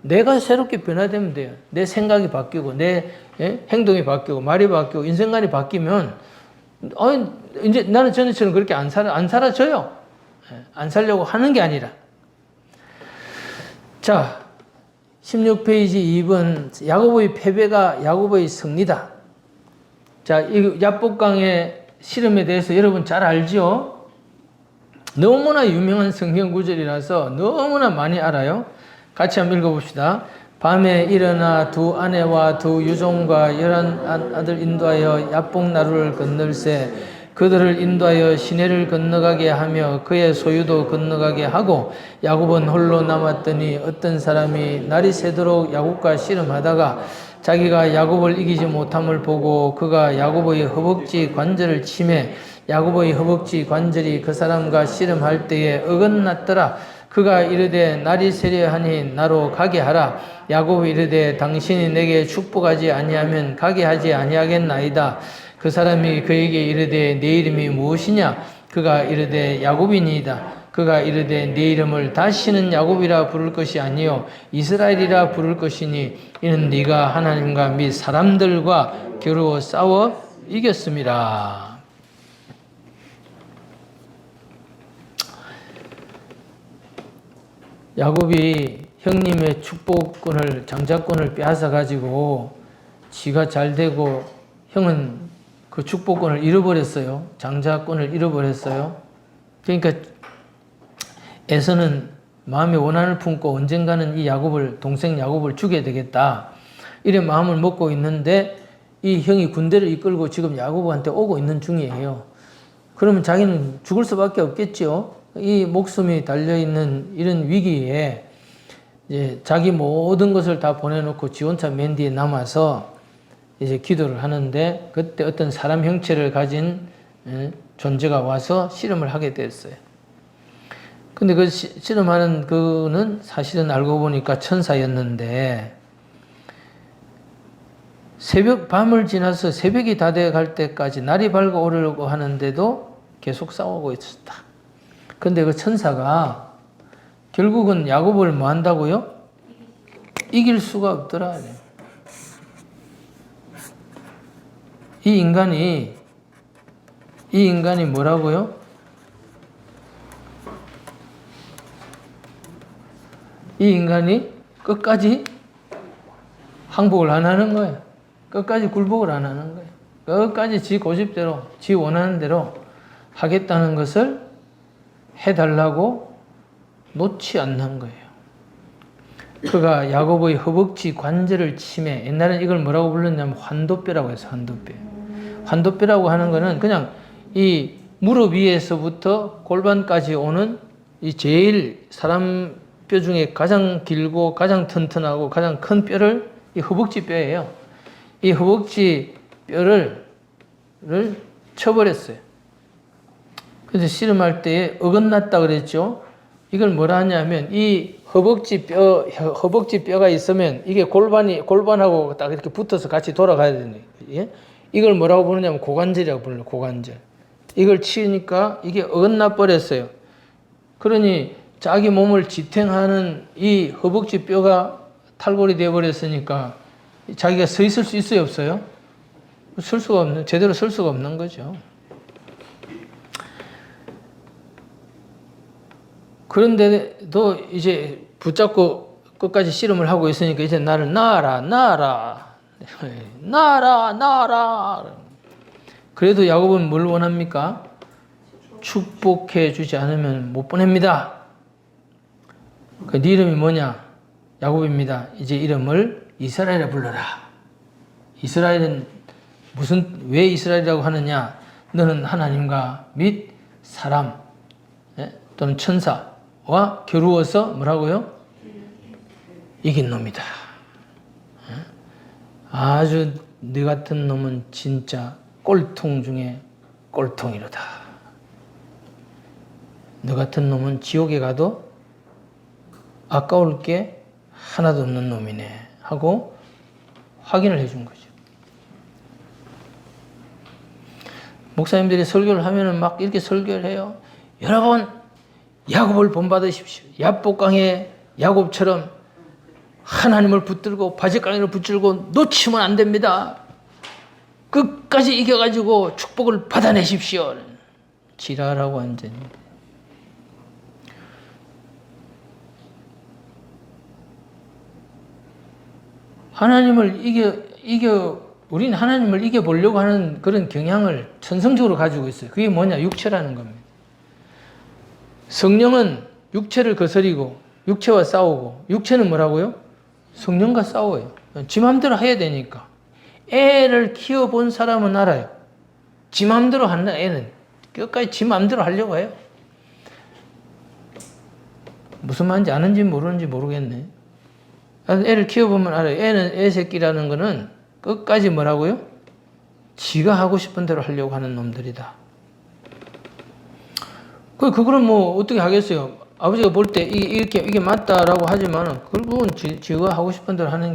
Speaker 1: 내가 새롭게 변화되면 돼요. 내 생각이 바뀌고 내 행동이 바뀌고 말이 바뀌고 인생관이 바뀌면 이제 나는 전에처럼 그렇게 안 살아져요. 안 살려고 하는 게 아니라. 자, 16페이지 2번 야고보의 패배가 야고보의 승리다. 자, 이 야복강의 씨름에 대해서 여러분 잘 알죠? 너무나 유명한 성경 구절이라서 너무나 많이 알아요. 같이 한번 읽어봅시다. 밤에 일어나 두 아내와 두 유종과 11 아들 인도하여 야복 나루를 건널세 그들을 인도하여 시내를 건너가게 하며 그의 소유도 건너가게 하고 야곱은 홀로 남았더니 어떤 사람이 날이 새도록 야곱과 씨름하다가 자기가 야곱을 이기지 못함을 보고 그가 야곱의 허벅지 관절을 치매 야곱의 허벅지 관절이 그 사람과 씨름할 때에 어긋났더라. 그가 이르되 날이 새려 하니 나로 가게 하라. 야곱이 이르되 당신이 내게 축복하지 아니하면 가게 하지 아니하겠나이다. 그 사람이 그에게 이르되 내 이름이 무엇이냐? 그가 이르되 야곱이니이다. 그가 이르되 내 이름을 다시는 야곱이라 부를 것이 아니요 이스라엘이라 부를 것이니 이는 네가 하나님과 및 사람들과 겨루어 싸워 이겼습니다. 야곱이 형님의 축복권을 장자권을 빼앗아 가지고 지가 잘 되고 형은 그 축복권을 잃어버렸어요. 장자권을 잃어버렸어요. 그러니까 에서는 마음의 원한을 품고 언젠가는 이 야곱을 동생 야곱을 죽여야 되겠다. 이런 마음을 먹고 있는데 이 형이 군대를 이끌고 지금 야곱한테 오고 있는 중이에요. 그러면 자기는 죽을 수밖에 없겠죠. 이 목숨이 달려있는 이런 위기에 이제 자기 모든 것을 다 보내놓고 지 혼자 맨 뒤에 남아서 이제 기도를 하는데 그때 어떤 사람 형체를 가진 존재가 와서 씨름을 하게 됐어요. 근데 그 씨름하는 그는 사실은 알고 보니까 천사였는데 밤을 지나서 새벽이 다 돼 갈 때까지 날이 밝아오려고 하는데도 계속 싸우고 있었다. 근데 그 천사가 결국은 야곱을 뭐 한다고요? 이길 수가 없더라. 이 인간이 뭐라고요? 이 인간이 끝까지 항복을 안 하는 거예요. 끝까지 굴복을 안 하는 거예요. 끝까지 지 고집대로, 지 원하는 대로 하겠다는 것을 해달라고 놓지 않는 거예요. 그가 야곱의 허벅지 관절을 치매, 옛날엔 이걸 뭐라고 불렀냐면 환도뼈라고 해서 환도뼈. 환도뼈라고 하는 거는 그냥 이 무릎 위에서부터 골반까지 오는 이 제일 사람 뼈 중에 가장 길고 가장 튼튼하고 가장 큰 뼈를 이 허벅지 뼈예요. 이 허벅지 뼈를 쳐버렸어요. 그래서 씨름할 때에 어긋났다 그랬죠. 이걸 뭐라 하냐면 이 허벅지 뼈가 있으면 이게 골반하고 딱 이렇게 붙어서 같이 돌아가야 되는 거예요. 이걸 뭐라고 부르냐면 고관절이라고 불러요. 고관절. 이걸 치니까 이게 어긋나 버렸어요. 그러니 자기 몸을 지탱하는 이 허벅지 뼈가 탈골이 되어 버렸으니까 자기가 서 있을 수 있어요, 없어요? 제대로 설 수가 없는 거죠. 그런데도 이제 붙잡고 끝까지 씨름을 하고 있으니까 이제 나를 낳아라. 그래도 야곱은 뭘 원합니까? 축복해 주지 않으면 못 보냅니다. 네 이름이 뭐냐? 야곱입니다. 이제 이름을 이스라엘이라 불러라. 이스라엘은 왜 이스라엘이라고 하느냐? 너는 하나님과 및 사람 또는 천사와 겨루어서 뭐라고요? 이긴 놈이다. 아주 너 같은 놈은 진짜 꼴통 중에 꼴통이로다. 너 같은 놈은 지옥에 가도 아까울 게 하나도 없는 놈이네 하고 확인을 해준 거죠. 목사님들이 설교를 하면은 막 이렇게 설교를 해요. 여러분, 야곱을 본받으십시오. 야복강의 야곱처럼 하나님을 붙들고 바지가랑이를 붙들고 놓치면 안 됩니다. 끝까지 이겨가지고 축복을 받아내십시오. 지랄하고 완전히. 하나님을 우리는 하나님을 이겨보려고 하는 그런 경향을 천성적으로 가지고 있어요. 그게 뭐냐? 육체라는 겁니다. 성령은 육체를 거스리고 육체와 싸우고, 육체는 뭐라고요? 성령과 싸워요. 지 맘대로 해야 되니까. 애를 키워본 사람은 알아요. 지 맘대로 하는 애는 끝까지 지 맘대로 하려고 해요. 무슨 말인지 아는지 모르는지 모르겠네. 애를 키워보면 알아요. 애 새끼라는 거는 끝까지 뭐라고요? 지가 하고 싶은 대로 하려고 하는 놈들이다. 그거는 뭐 어떻게 하겠어요? 아버지가 볼 때 이게 맞다라고 하지만은 결국은 지가 하고 싶은 대로 하는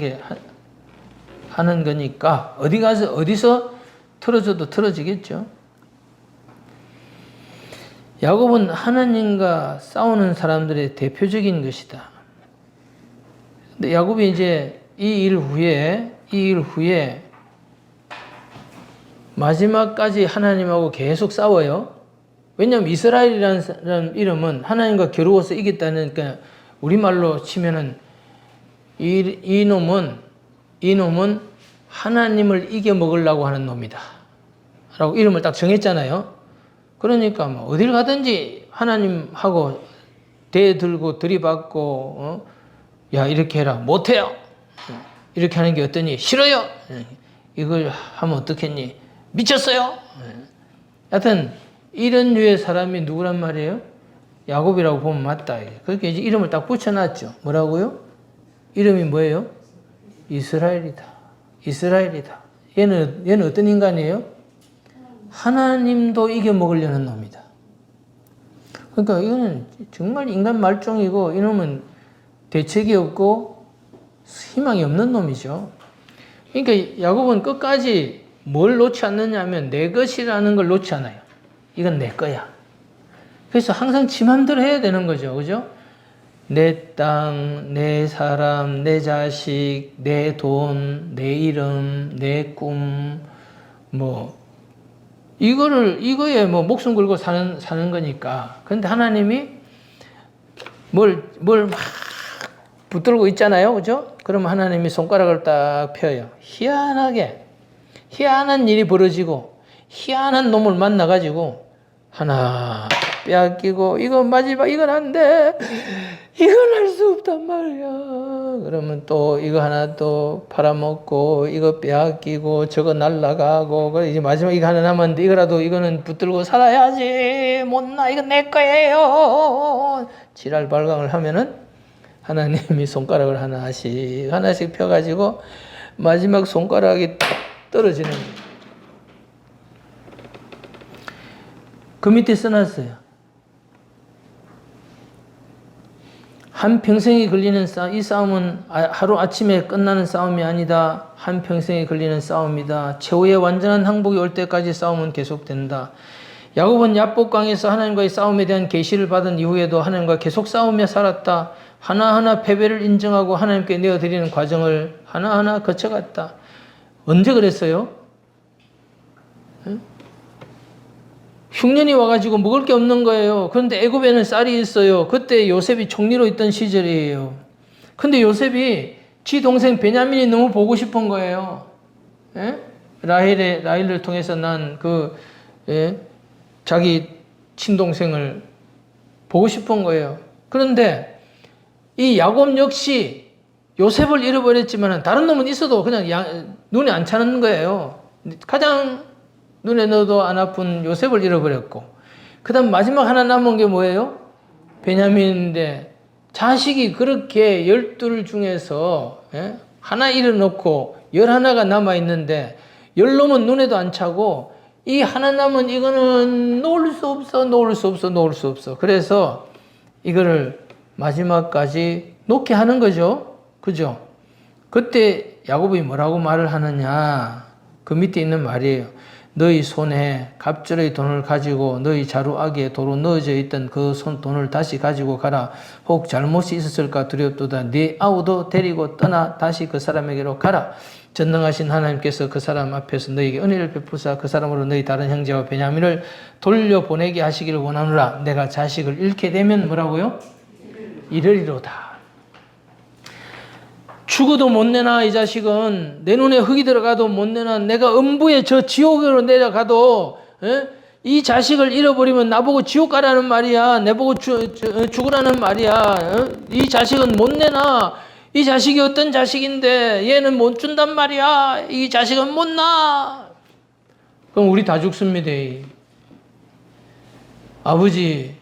Speaker 1: 거니까 어디서 틀어져도 틀어지겠죠. 야곱은 하나님과 싸우는 사람들의 대표적인 것이다. 근데 야곱이 이제 이 일 후에 마지막까지 하나님하고 계속 싸워요. 왜냐하면 이스라엘이라는 이름은 하나님과 겨루어서 이겼다는, 그러니까 우리말로 치면은 이놈은 하나님을 이겨먹으려고 하는 놈이다 라고 이름을 딱 정했잖아요. 그러니까 뭐 어딜 가든지 하나님하고 대들고 들이받고, 야 이렇게 해라, 못해요, 이렇게 하는 게 어떠니, 싫어요, 이걸 하면 어떻겠니, 미쳤어요. 하여튼 이런 류의 사람이 누구란 말이에요? 야곱이라고 보면 맞다. 그렇게 이제 이름을 딱 붙여놨죠. 뭐라고요? 이름이 뭐예요? 이스라엘이다. 얘는 어떤 인간이에요? 하나님도 이겨먹으려는 놈이다. 그러니까 이거는 정말 인간 말종이고, 이놈은 대책이 없고 희망이 없는 놈이죠. 그러니까 야곱은 끝까지 뭘 놓지 않느냐 하면 내 것이라는 걸 놓지 않아요. 이건 내 거야. 그래서 항상 지 맘대로 해야 되는 거죠. 그죠? 내 땅, 내 사람, 내 자식, 내 돈, 내 이름, 내 꿈, 이거에 목숨 걸고 사는 거니까. 그런데 하나님이 뭘 막 붙들고 있잖아요. 그죠? 그러면 하나님이 손가락을 딱 펴요. 희한한 일이 벌어지고, 희한한 놈을 만나가지고, 하나 빼앗기고, 이건 마지막, 이건 안 돼. 이건 할 수 없단 말이야. 그러면 이거 하나 또 팔아먹고, 이거 빼앗기고, 저거 날라가고, 이제 마지막 이거 하나 남았는데, 이거는 붙들고 살아야지. 못나, 이건 내 거예요. 지랄 발광을 하면은, 하나님이 손가락을 하나씩 펴가지고, 마지막 손가락이 딱 떨어지는 거예요. 그 밑에 써놨어요. 한평생이 걸리는 이 싸움은 하루아침에 끝나는 싸움이 아니다. 한평생이 걸리는 싸움이다. 최후의 완전한 항복이 올 때까지 싸움은 계속된다. 야곱은 야복강에서 하나님과의 싸움에 대한 계시를 받은 이후에도 하나님과 계속 싸우며 살았다. 하나하나 패배를 인정하고 하나님께 내어드리는 과정을 하나하나 거쳐갔다. 언제 그랬어요? 흉년이 와가지고 먹을 게 없는 거예요. 그런데 애굽에는 쌀이 있어요. 그때 요셉이 총리로 있던 시절이에요. 근데 요셉이 지 동생 베냐민이 너무 보고 싶은 거예요. 라헬을 통해서 난 자기 친동생을 보고 싶은 거예요. 그런데 이 야곱 역시 요셉을 잃어버렸지만 다른 놈은 있어도 그냥 눈에 안 차는 거예요. 가장 눈에 넣어도 안 아픈 요셉을 잃어버렸고, 그 다음 마지막 하나 남은 게 뭐예요? 베냐민인데, 자식이 그렇게 12 중에서 하나 잃어놓고 11가 남아있는데 10놈은 눈에도 안 차고, 이 하나 남은 이거는 놓을 수 없어. 그래서 이거를 마지막까지 놓게 하는 거죠. 그죠? 그때 야곱이 뭐라고 말을 하느냐? 그 밑에 있는 말이에요. 너희 손에 갑절의 돈을 가지고 너희 자루아기에 도로 넣어져 있던 그 돈을 다시 가지고 가라. 혹 잘못이 있었을까 두렵도다. 네 아우도 데리고 떠나 다시 그 사람에게로 가라. 전능하신 하나님께서 그 사람 앞에서 너희에게 은혜를 베푸사 그 사람으로 너희 다른 형제와 베냐민을 돌려보내게 하시기를 원하노라. 내가 자식을 잃게 되면 뭐라고요? 이르리로다. 죽어도 못 내놔. 이 자식은 내 눈에 흙이 들어가도 못 내놔. 내가 음부에 저 지옥으로 내려가도 이 자식을 잃어버리면 나보고 지옥 가라는 말이야. 내보고 죽으라는 말이야. 이 자식은 못 내놔. 이 자식이 어떤 자식인데 얘는 못 준단 말이야. 이 자식은 못 나. 그럼 우리 다 죽습니다. 아버지,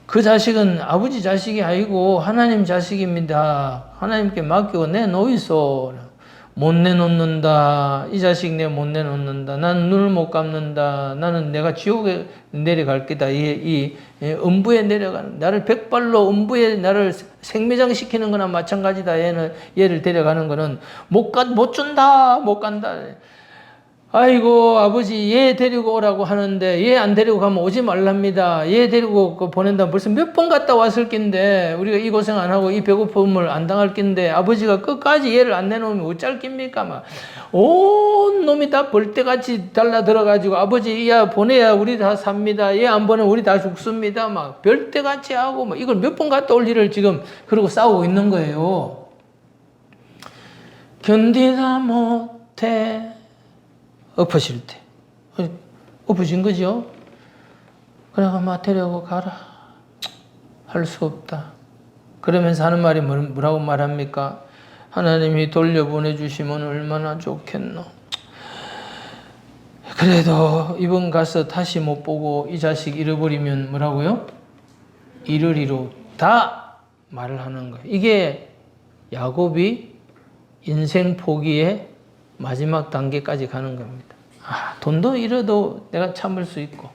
Speaker 1: 그 자식은 아버지 자식이 아니고 하나님 자식입니다. 하나님께 맡기고 내놓이소. 못 내놓는다. 이 자식 내가 못 내놓는다. 나는 눈을 못 감는다. 나는 내가 지옥에 내려갈 거다. 이 음부에 내려가는, 나를 백발로 음부에 나를 생매장시키는 거나 마찬가지다. 얘를 데려가는 거는 못 준다. 못 간다. 아이고, 아버지, 얘 데리고 오라고 하는데, 얘 안 데리고 가면 오지 말랍니다. 얘 데리고 보낸다. 벌써 몇 번 갔다 왔을 낀데, 우리가 이 고생 안 하고 이 배고픔을 안 당할 낀데, 아버지가 끝까지 얘를 안 내놓으면 어쩔 깁니까? 막, 온 놈이 다 벌떼같이 달라들어가지고, 아버지, 야, 보내야 우리 다 삽니다. 얘 안 보내면 우리 다 죽습니다. 막, 별떼같이 하고, 막, 이걸 몇 번 갔다 올 일을 지금, 그러고 싸우고 있는 거예요. 견디다 못해. 엎으실 때. 엎으신 거죠? 그래가 막 데려고 가라. 할 수 없다. 그러면서 하는 말이 뭐라고 말합니까? 하나님이 돌려보내주시면 얼마나 좋겠노. 그래도 이번 가서 다시 못 보고 이 자식 잃어버리면 뭐라고요? 이르리로다 말을 하는 거예요. 이게 야곱이 인생 포기의 마지막 단계까지 가는 겁니다. 돈도 잃어도 내가 참을 수 있고,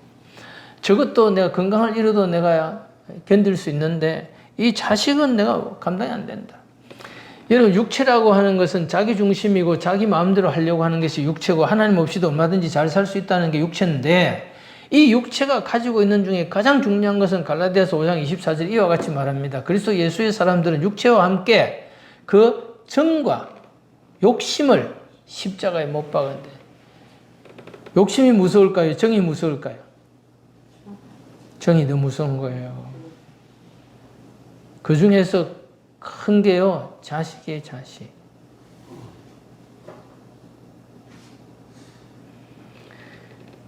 Speaker 1: 저것도 내가 건강을 잃어도 내가 견딜 수 있는데, 이 자식은 내가 감당이 안 된다. 여러분, 육체라고 하는 것은 자기 중심이고 자기 마음대로 하려고 하는 것이 육체고, 하나님 없이도 얼마든지 잘 살 수 있다는 게 육체인데, 이 육체가 가지고 있는 중에 가장 중요한 것은 갈라디아서 5장 24절 이와 같이 말합니다. 그리스도 예수의 사람들은 육체와 함께 그 정과 욕심을 십자가에 못 박은데, 욕심이 무서울까요? 정이 무서울까요? 정이 더 무서운 거예요. 그 중에서 큰 게요, 자식이에요, 자식.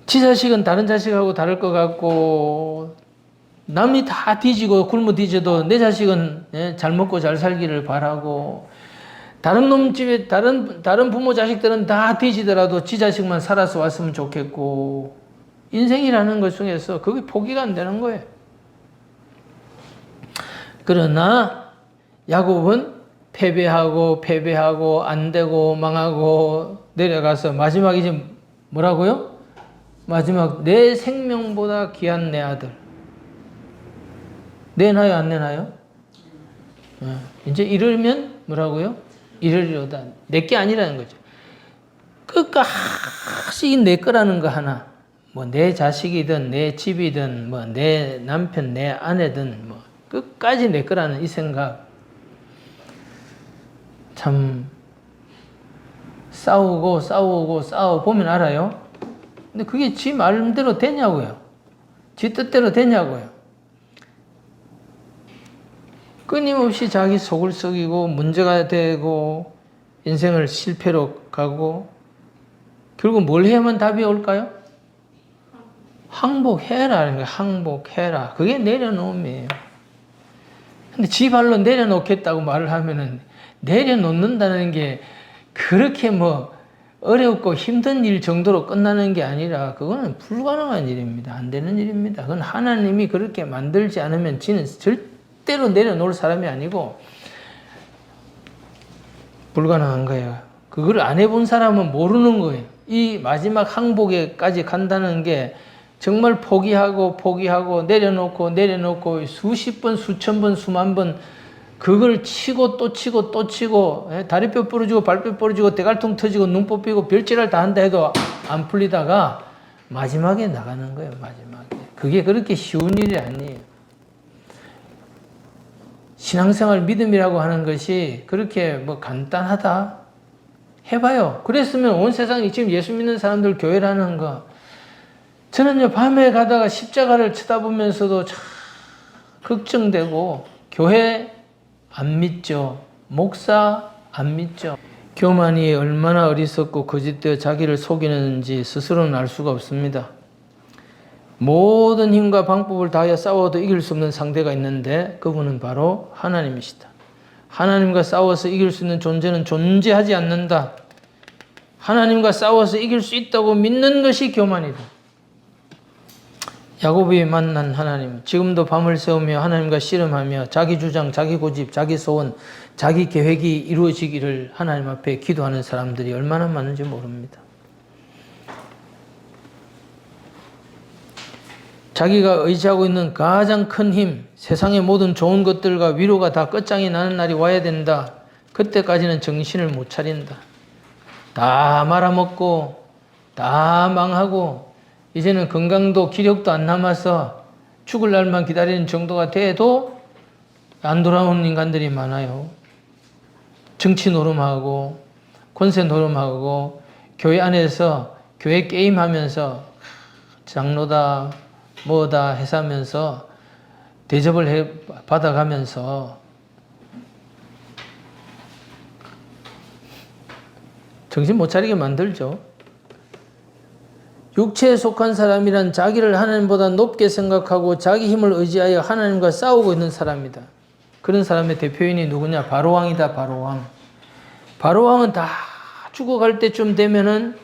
Speaker 1: 지 자식은 다른 자식하고 다를 것 같고, 남이 다 뒤지고 굶어 뒤져도 내 자식은 잘 먹고 잘 살기를 바라고, 다른 놈 집에 다른 부모 자식들은 다 뒤지더라도 지 자식만 살아서 왔으면 좋겠고, 인생이라는 것 중에서 그게 포기가 안 되는 거예요. 그러나 야곱은 패배하고 안 되고 망하고 내려가서 마지막 이제 뭐라고요? 마지막 내 생명보다 귀한 내 아들. 내놔요, 안 내놔요? 이제 이러면 뭐라고요? 이러리로다. 내게 아니라는 거죠. 끝까지 내 거라는 거 하나. 뭐 내 자식이든 내 집이든 뭐 내 남편 내 아내든 뭐 끝까지 내 거라는 이 생각. 참 싸우고 보면 알아요. 근데 그게 지 말대로 되냐고요. 지 뜻대로 되냐고요. 끊임없이 자기 속을 썩이고 문제가 되고 인생을 실패로 가고, 결국 뭘 해야만 답이 올까요? 항복해라는 거예요. 항복해라. 그게 내려놓음이에요. 근데 지 발로 내려놓겠다고 말을 하면은, 내려놓는다는 게 그렇게 뭐 어렵고 힘든 일 정도로 끝나는 게 아니라 그거는 불가능한 일입니다. 안 되는 일입니다. 그건 하나님이 그렇게 만들지 않으면 지는 절대로 내려놓을 사람이 아니고 불가능한 거예요. 그걸 안 해본 사람은 모르는 거예요. 이 마지막 항복에까지 간다는 게 정말 포기하고 내려놓고 수십 번, 수천 번, 수만 번 그걸 치고 또 치고 다리뼈 부러지고 발뼈 부러지고 대갈통 터지고 눈 뽑히고 별짓을 다 한다 해도 안 풀리다가 마지막에 나가는 거예요. 마지막에. 그게 그렇게 쉬운 일이 아니에요. 신앙생활 믿음이라고 하는 것이 그렇게 뭐 간단하다? 해봐요. 그랬으면 온 세상이 지금 예수 믿는 사람들 교회라는 거, 저는요 밤에 가다가 십자가를 쳐다보면서도 참 걱정되고, 교회 안 믿죠. 목사 안 믿죠. 교만이 얼마나 어리석고 거짓되어 자기를 속이는지 스스로는 알 수가 없습니다. 모든 힘과 방법을 다하여 싸워도 이길 수 없는 상대가 있는데 그분은 바로 하나님이시다. 하나님과 싸워서 이길 수 있는 존재는 존재하지 않는다. 하나님과 싸워서 이길 수 있다고 믿는 것이 교만이다. 야곱이 만난 하나님, 지금도 밤을 새우며 하나님과 씨름하며 자기 주장, 자기 고집, 자기 소원, 자기 계획이 이루어지기를 하나님 앞에 기도하는 사람들이 얼마나 많은지 모릅니다. 자기가 의지하고 있는 가장 큰 힘, 세상의 모든 좋은 것들과 위로가 다 끝장이 나는 날이 와야 된다. 그때까지는 정신을 못 차린다. 다 말아먹고 다 망하고 이제는 건강도 기력도 안 남아서 죽을 날만 기다리는 정도가 돼도 안 돌아오는 인간들이 많아요. 정치 노름하고 권세 노름하고 교회 안에서 교회 게임하면서 장로다 뭐다 해서하면서 대접을 받아가면서 정신 못 차리게 만들죠. 육체에 속한 사람이란 자기를 하나님보다 높게 생각하고 자기 힘을 의지하여 하나님과 싸우고 있는 사람이다. 그런 사람의 대표인이 누구냐? 바로왕이다. 바로왕. 바로왕은 다 죽어갈 때쯤 되면은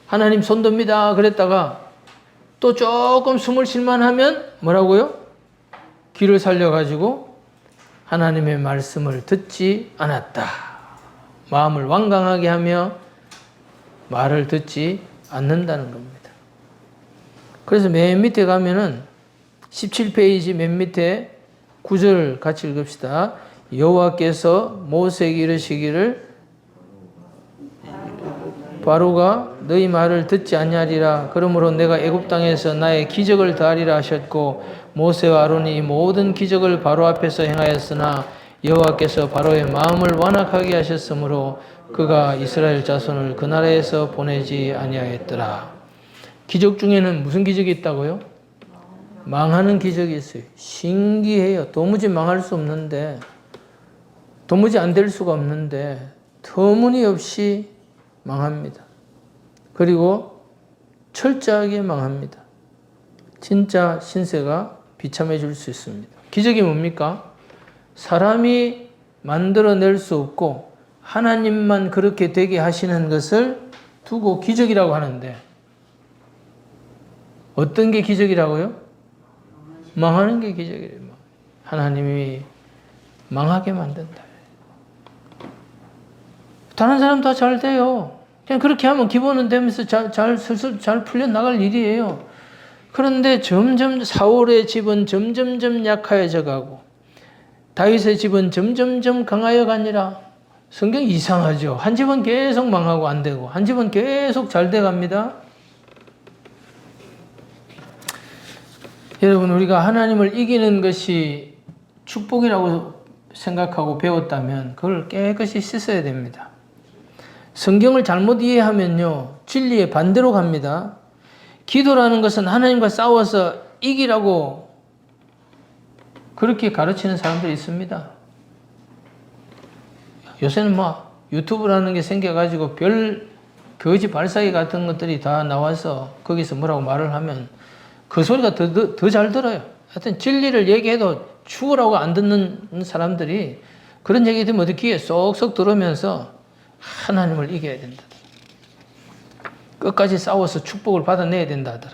Speaker 1: 하나님 손 듭니다 그랬다가 또 조금 숨을 쉴만 하면 뭐라고요? 귀를 살려가지고 하나님의 말씀을 듣지 않았다. 마음을 완강하게 하며 말을 듣지 않는다는 겁니다. 그래서 맨 밑에 가면은 17페이지 맨 밑에 9절 같이 읽읍시다. 여호와께서 모세에게 이르시기를 바로가 너희 말을 듣지 아니하리라. 그러므로 내가 애굽 땅에서 나의 기적을 다하리라 하셨고 모세와 아론이 모든 기적을 바로 앞에서 행하였으나 여호와께서 바로의 마음을 완악하게 하셨으므로 그가 이스라엘 자손을 그 나라에서 보내지 아니하였더라. 기적 중에는 무슨 기적이 있다고요? 망하는 기적이 있어요. 신기해요. 도무지 망할 수 없는데, 도무지 안 될 수가 없는데 터무니없이 망합니다. 그리고 철저하게 망합니다. 진짜 신세가 비참해 질 수 있습니다. 기적이 뭡니까? 사람이 만들어낼 수 없고 하나님만 그렇게 되게 하시는 것을 두고 기적이라고 하는데 어떤 게 기적이라고요? 망하는 게 기적이래요. 하나님이 망하게 만든다. 다른 사람 다 잘 돼요. 그냥 그렇게 하면 기본은 되면서 슬슬 잘 풀려나갈 일이에요. 그런데 점점 사울의 집은 점점점 약해져 가고 다윗의 집은 점점점 강하여 가니라. 성경 이상하죠. 한 집은 계속 망하고 안 되고 한 집은 계속 잘 돼 갑니다. 여러분, 우리가 하나님을 이기는 것이 축복이라고 생각하고 배웠다면 그걸 깨끗이 씻어야 됩니다. 성경을 잘못 이해하면요, 진리의 반대로 갑니다. 기도라는 것은 하나님과 싸워서 이기라고 그렇게 가르치는 사람들이 있습니다. 요새는 뭐 유튜브라는 게 생겨가지고 별 거지 발사기 같은 것들이 다 나와서 거기서 뭐라고 말을 하면 그 소리가 더 잘 들어요. 하여튼 진리를 얘기해도 죽으라고 안 듣는 사람들이 그런 얘기 들으면 어디 귀에 쏙쏙 들으면서 하나님을 이겨야 된다. 끝까지 싸워서 축복을 받아내야 된다 하더라.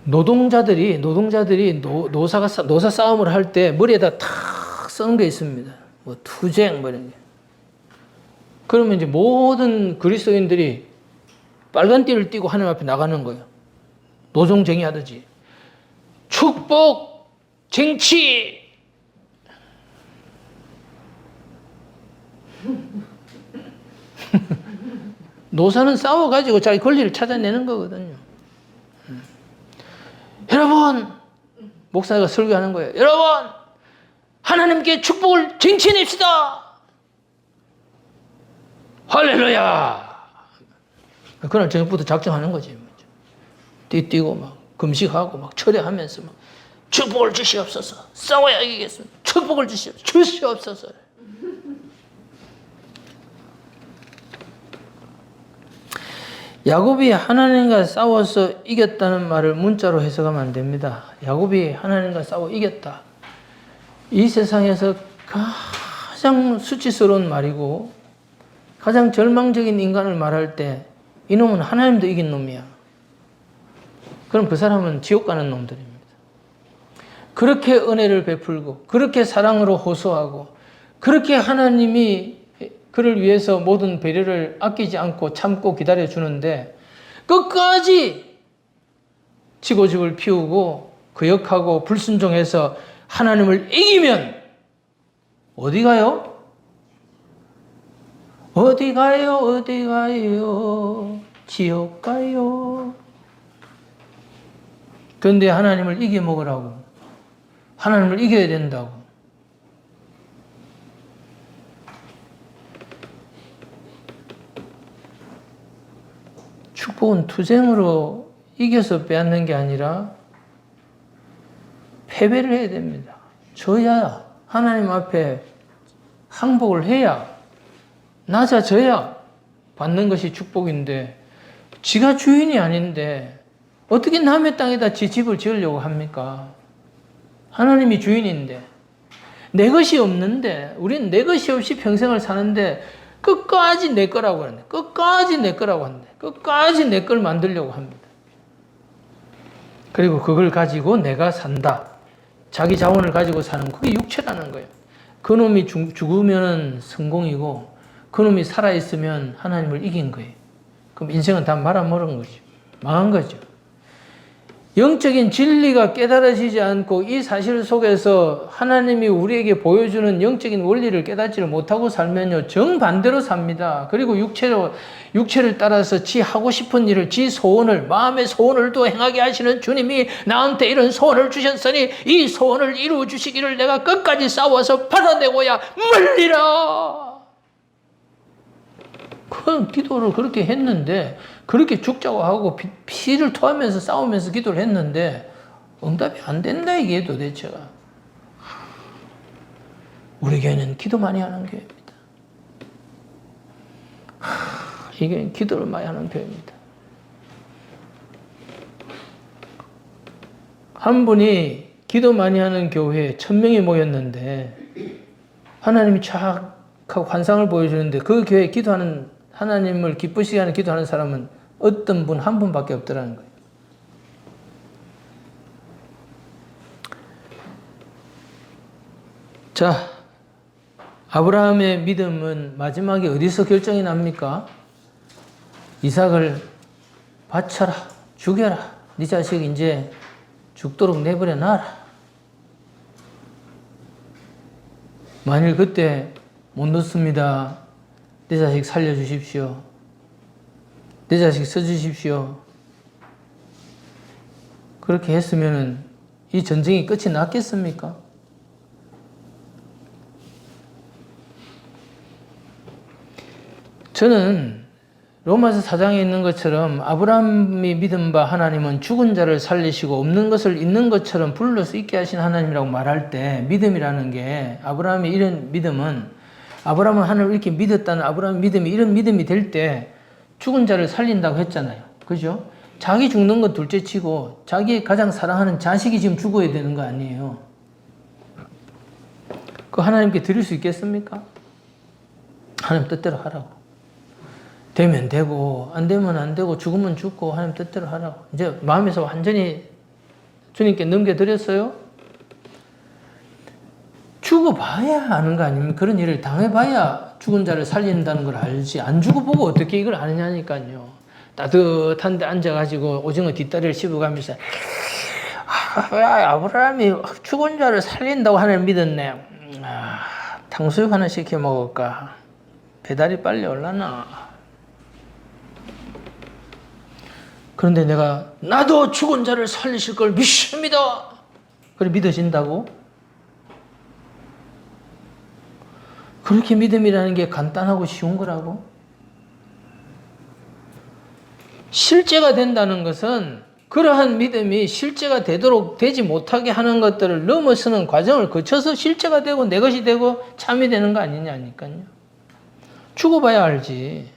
Speaker 1: 노동자들이 노사 싸움을 할 때 머리에다 탁 써는 게 있습니다. 뭐 투쟁 뭐 이런 게. 그러면 이제 모든 그리스도인들이 빨간 띠를 띠고 하나님 앞에 나가는 거예요. 노동쟁이 하듯이. 축복, 쟁취. 노사는 싸워가지고 자기 권리를 찾아내는 거거든요. 여러분, 목사가 설교하는 거예요. 여러분, 하나님께 축복을 쟁취해냅시다. 할렐루야. 그날 저녁부터 작정하는 거지. 띠뛰고 막 금식하고 막 철회하면서 막 축복을 주시옵소서. 싸워야 이기겠습니다. 축복을 주시옵소서. 야곱이 하나님과 싸워서 이겼다는 말을 문자로 해석하면 안 됩니다. 야곱이 하나님과 싸워 이겼다. 이 세상에서 가장 수치스러운 말이고 가장 절망적인 인간을 말할 때 이놈은 하나님도 이긴 놈이야. 그럼 그 사람은 지옥 가는 놈들입니다. 그렇게 은혜를 베풀고 그렇게 사랑으로 호소하고 그렇게 하나님이 그를 위해서 모든 배려를 아끼지 않고 참고 기다려주는데 끝까지 지고집을 피우고 거역하고 불순종해서 하나님을 이기면 어디 가요? 어디 가요? 어디 가요? 지옥 가요. 그런데 하나님을 이겨먹으라고. 하나님을 이겨야 된다고. 축복은 투쟁으로 이겨서 빼앗는 게 아니라 패배를 해야 됩니다. 져야 하나님 앞에 항복을 해야 낮아져야 받는 것이 축복인데 지가 주인이 아닌데 어떻게 남의 땅에다 지 집을 지으려고 합니까? 하나님이 주인인데 내 것이 없는데 우리는 내 것이 없이 평생을 사는데 끝까지 내 거라고 하는데 끝까지 내 거라고 하는데 끝까지 내 걸 만들려고 합니다. 그리고 그걸 가지고 내가 산다. 자기 자원을 가지고 사는 그게 육체라는 거예요. 그놈이 죽으면 성공이고 그놈이 살아있으면 하나님을 이긴 거예요. 그럼 인생은 다 말아먹은 거죠. 망한 거죠. 영적인 진리가 깨달아지지 않고 이 사실 속에서 하나님이 우리에게 보여주는 영적인 원리를 깨닫지를 못하고 살면요, 정반대로 삽니다. 그리고 육체를 따라서 지 하고 싶은 일을, 지 소원을, 마음의 소원을 또 행하게 하시는 주님이 나한테 이런 소원을 주셨으니 이 소원을 이루어 주시기를 내가 끝까지 싸워서 받아내고야 말리라. 그 기도를 그렇게 했는데, 그렇게 죽자고 하고 피를 토하면서 싸우면서 기도를 했는데 응답이 안 된다 이게 도대체가. 우리 교회는 기도 많이 하는 교회입니다. 이게 기도를 많이 하는 교회입니다. 한 분이 기도 많이 하는 교회에 1000명이 모였는데 하나님이 촥 하고 환상을 보여주는데 그 교회에 기도하는, 하나님을 기쁘시게 하는 기도하는 사람은 어떤 분 한 분밖에 없더라는 거예요. 자, 아브라함의 믿음은 마지막에 어디서 결정이 납니까? 이삭을 바쳐라, 죽여라. 네 자식 이제 죽도록 내버려 놔라. 만일 그때 못 넣습니다. 내 자식 살려주십시오. 내 자식 써주십시오. 그렇게 했으면 이 전쟁이 끝이 났겠습니까? 저는 로마서 4장에 있는 것처럼 아브라함이 믿은 바 하나님은 죽은 자를 살리시고 없는 것을 있는 것처럼 불러 수 있게 하신 하나님이라고 말할 때 믿음이라는 게, 아브라함의 이런 믿음은, 아브라함은 하나님을 이렇게 믿었다는 아브라함의 믿음이 이런 믿음이 될 때 죽은 자를 살린다고 했잖아요. 그죠? 자기 죽는 건 둘째 치고 자기 가장 사랑하는 자식이 지금 죽어야 되는 거 아니에요. 그거 하나님께 드릴 수 있겠습니까? 하나님 뜻대로 하라고. 되면 되고 안 되면 안 되고 죽으면 죽고 하나님 뜻대로 하라고. 이제 마음에서 완전히 주님께 넘겨드렸어요. 죽어봐야 아는 거 아닙니까? 그런 일을 당해봐야 죽은 자를 살린다는 걸 알지. 안 죽어보고 어떻게 이걸 아느냐니까요. 따뜻한 데 앉아가지고 오징어 뒷다리를 씹어가면서 아브라함이 죽은 자를 살린다고 하나님 믿었네. 탕수육 하나 시켜 먹을까? 배달이 빨리 올라나? 그런데 내가 나도 죽은 자를 살리실 걸 믿습니다. 그래 믿어진다고? 그렇게 믿음이라는 게 간단하고 쉬운 거라고? 실제가 된다는 것은 그러한 믿음이 실제가 되도록 되지 못하게 하는 것들을 넘어서는 과정을 거쳐서 실제가 되고 내 것이 되고 참이 되는 거 아니냐니까요. 죽어봐야 알지.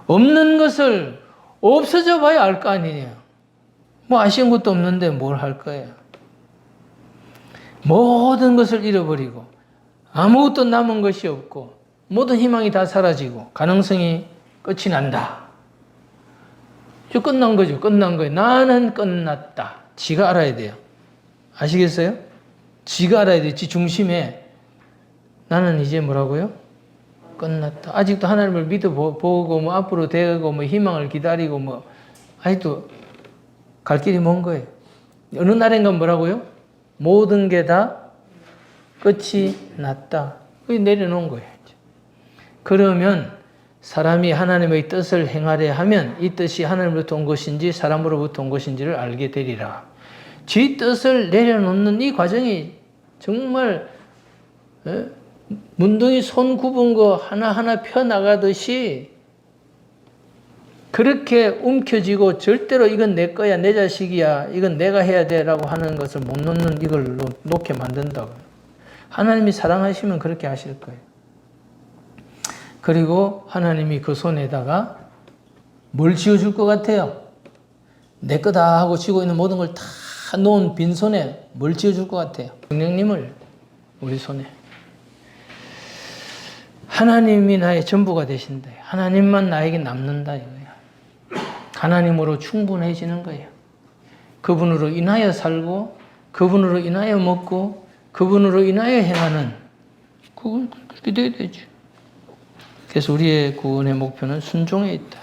Speaker 1: 없는 것을 없어져 봐야 알 거 아니냐. 뭐 아쉬운 것도 없는데 뭘 할 거야. 모든 것을 잃어버리고 아무것도 남은 것이 없고 모든 희망이 다 사라지고 가능성이 끝이 난다. 저 끝난 거죠. 끝난 거예요. 나는 끝났다. 지가 알아야 돼요. 아시겠어요? 지가 알아야 돼요. 지 중심에 나는 이제 뭐라고요? 끝났다. 아직도 하나님을 믿어보고 뭐 앞으로 되고 뭐 희망을 기다리고 뭐 아직도 갈 길이 먼 거예요. 어느 날인가 뭐라고요? 모든 게 다 끝이 났다. 그게 내려놓은 거예요. 그러면 사람이 하나님의 뜻을 행하려 하면 이 뜻이 하나님으로부터 온 것인지 사람으로부터 온 것인지를 알게 되리라. 지 뜻을 내려놓는 이 과정이 정말 문둥이 손 굽은 거 하나하나 펴나가듯이 그렇게 움켜쥐고 절대로 이건 내 거야, 내 자식이야, 이건 내가 해야 돼 라고 하는 것을 못 놓는 이걸 놓게 만든다고. 하나님이 사랑하시면 그렇게 하실 거예요. 그리고 하나님이 그 손에다가 뭘 쥐어줄 것 같아요? 내 거다 하고 쥐고 있는 모든 걸 다 놓은 빈손에 뭘 쥐어줄 것 같아요? 성령님을 우리 손에. 하나님이 나의 전부가 되신다. 하나님만 나에게 남는다 이거예요. 하나님으로 충분해지는 거예요. 그분으로 인하여 살고 그분으로 인하여 먹고 그분으로 인하여 행하는 그건 그렇게 돼야 되죠. 그래서 우리의 구원의 목표는 순종에 있다.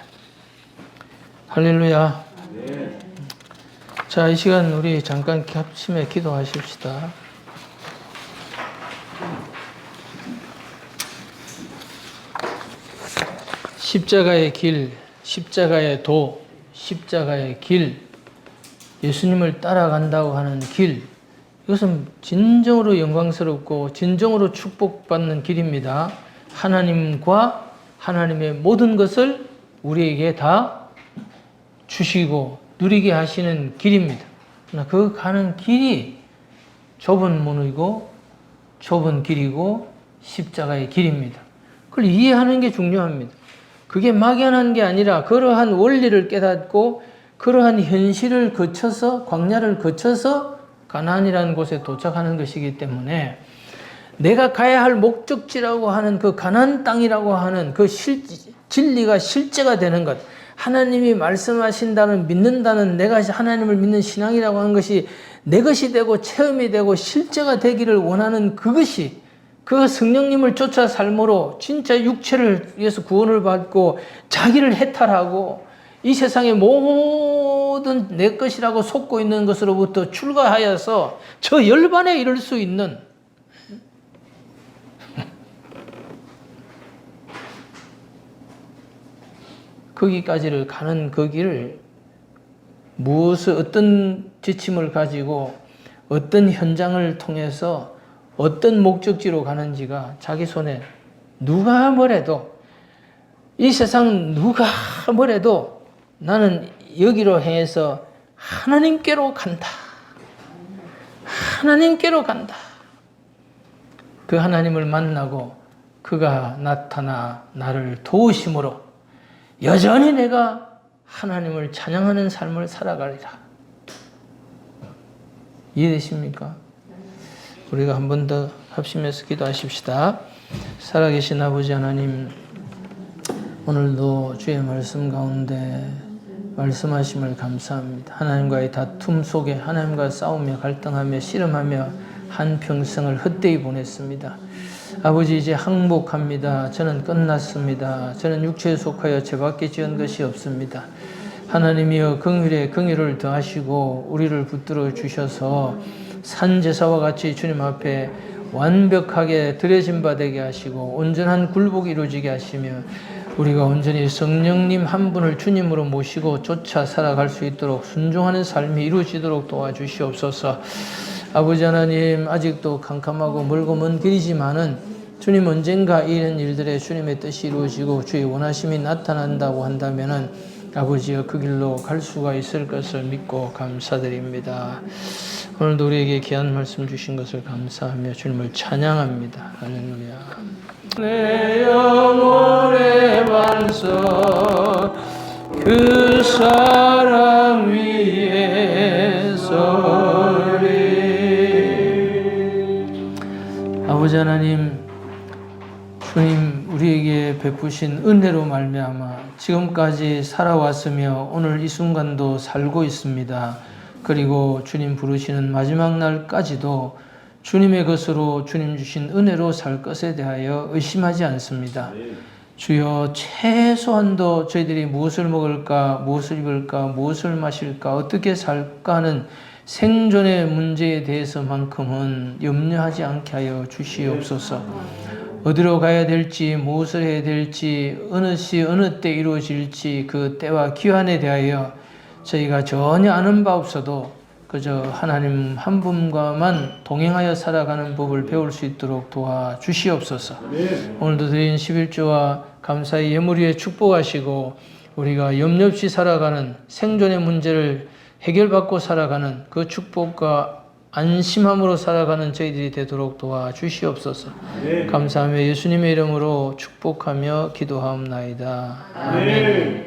Speaker 1: 할렐루야. 네. 자, 이 시간 우리 잠깐 합심해 기도하십시다. 십자가의 길, 십자가의 도, 십자가의 길, 예수님을 따라간다고 하는 길, 이것은 진정으로 영광스럽고 진정으로 축복받는 길입니다. 하나님과 하나님의 모든 것을 우리에게 다 주시고 누리게 하시는 길입니다. 그러나 그 가는 길이 좁은 문이고 좁은 길이고 십자가의 길입니다. 그걸 이해하는 게 중요합니다. 그게 막연한 게 아니라 그러한 원리를 깨닫고 그러한 현실을 거쳐서 광야를 거쳐서 가나안이라는 곳에 도착하는 것이기 때문에 내가 가야 할 목적지라고 하는 그 가나안 땅이라고 하는 그 진리가 실제가 되는 것, 하나님이 말씀하신다는 믿는다는 내가 하나님을 믿는 신앙이라고 하는 것이 내 것이 되고 체험이 되고 실제가 되기를 원하는 그것이 그 성령님을 쫓아 삶으로 진짜 육체를 위해서 구원을 받고 자기를 해탈하고 이 세상의 모든 내 것이라고 속고 있는 것으로부터 출가하여서 저 열반에 이를 수 있는 거기까지를 가는 그 길을 무엇을 어떤 지침을 가지고 어떤 현장을 통해서 어떤 목적지로 가는지가 자기 손에 누가 뭐래도 이 세상 누가 뭐래도 나는 여기로 행해서 하나님께로 간다. 하나님께로 간다. 그 하나님을 만나고 그가 나타나 나를 도우심으로 여전히 내가 하나님을 찬양하는 삶을 살아가리라. 이해되십니까? 우리가 한 번 더 합심해서 기도하십시다. 살아계신 아버지 하나님, 오늘도 주의 말씀 가운데 말씀하심을 감사합니다. 하나님과의 다툼 속에 하나님과 싸우며 갈등하며 씨름하며 한평생을 헛되이 보냈습니다. 아버지, 이제 항복합니다. 저는 끝났습니다. 저는 육체에 속하여 죄밖에 지은 것이 없습니다. 하나님이여 긍휼에 긍휼을 더하시고 우리를 붙들어 주셔서 산제사와 같이 주님 앞에 완벽하게 드려진 바 되게 하시고 온전한 굴복이 이루어지게 하시며 우리가 온전히 성령님 한 분을 주님으로 모시고 쫓아 살아갈 수 있도록 순종하는 삶이 이루어지도록 도와주시옵소서. 아버지 하나님, 아직도 캄캄하고 멀고 먼 길이지만은 주님 언젠가 이런 일들에 주님의 뜻이 이루어지고 주의 원하심이 나타난다고 한다면은 아버지여 그 길로 갈 수가 있을 것을 믿고 감사드립니다. 오늘도 우리에게 귀한 말씀 주신 것을 감사하며 주님을 찬양합니다. 할렐루야. 내 영혼의 반석 그 사랑 위에 서리. 아버지 하나님, 주님 우리에게 베푸신 은혜로 말미암아 지금까지 살아왔으며 오늘 이 순간도 살고 있습니다. 그리고 주님 부르시는 마지막 날까지도 주님의 것으로 주님 주신 은혜로 살 것에 대하여 의심하지 않습니다. 주여, 최소한도 저희들이 무엇을 먹을까, 무엇을 입을까, 무엇을 마실까, 어떻게 살까 하는 생존의 문제에 대해서만큼은 염려하지 않게 하여 주시옵소서. 어디로 가야 될지, 무엇을 해야 될지, 어느 시 어느 때 이루어질지 그 때와 기한에 대하여 저희가 전혀 아는 바 없어도 그저 하나님 한 분과만 동행하여 살아가는 법을 배울 수 있도록 도와주시옵소서. 오늘도 드린 11조와 감사의 예물 위에 축복하시고 우리가 염려 없이 살아가는 생존의 문제를 해결받고 살아가는 그 축복과 안심함으로 살아가는 저희들이 되도록 도와주시옵소서. 감사하며 예수님의 이름으로 축복하며 기도하옵나이다. 아멘.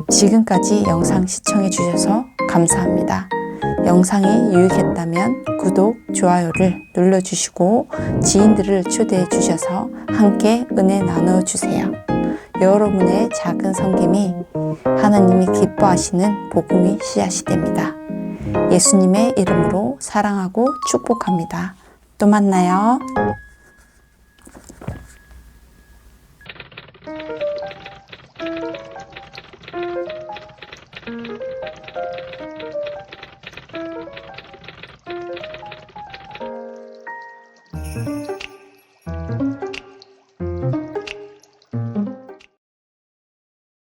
Speaker 3: 지금까지 영상 시청해 주셔서 감사합니다. 영상이 유익했다면 구독, 좋아요를 눌러주시고 지인들을 초대해 주셔서 함께 은혜 나눠주세요. 여러분의 작은 섬김이 하나님이 기뻐하시는 복음의 씨앗이 됩니다. 예수님의 이름으로 사랑하고 축복합니다. 또 만나요.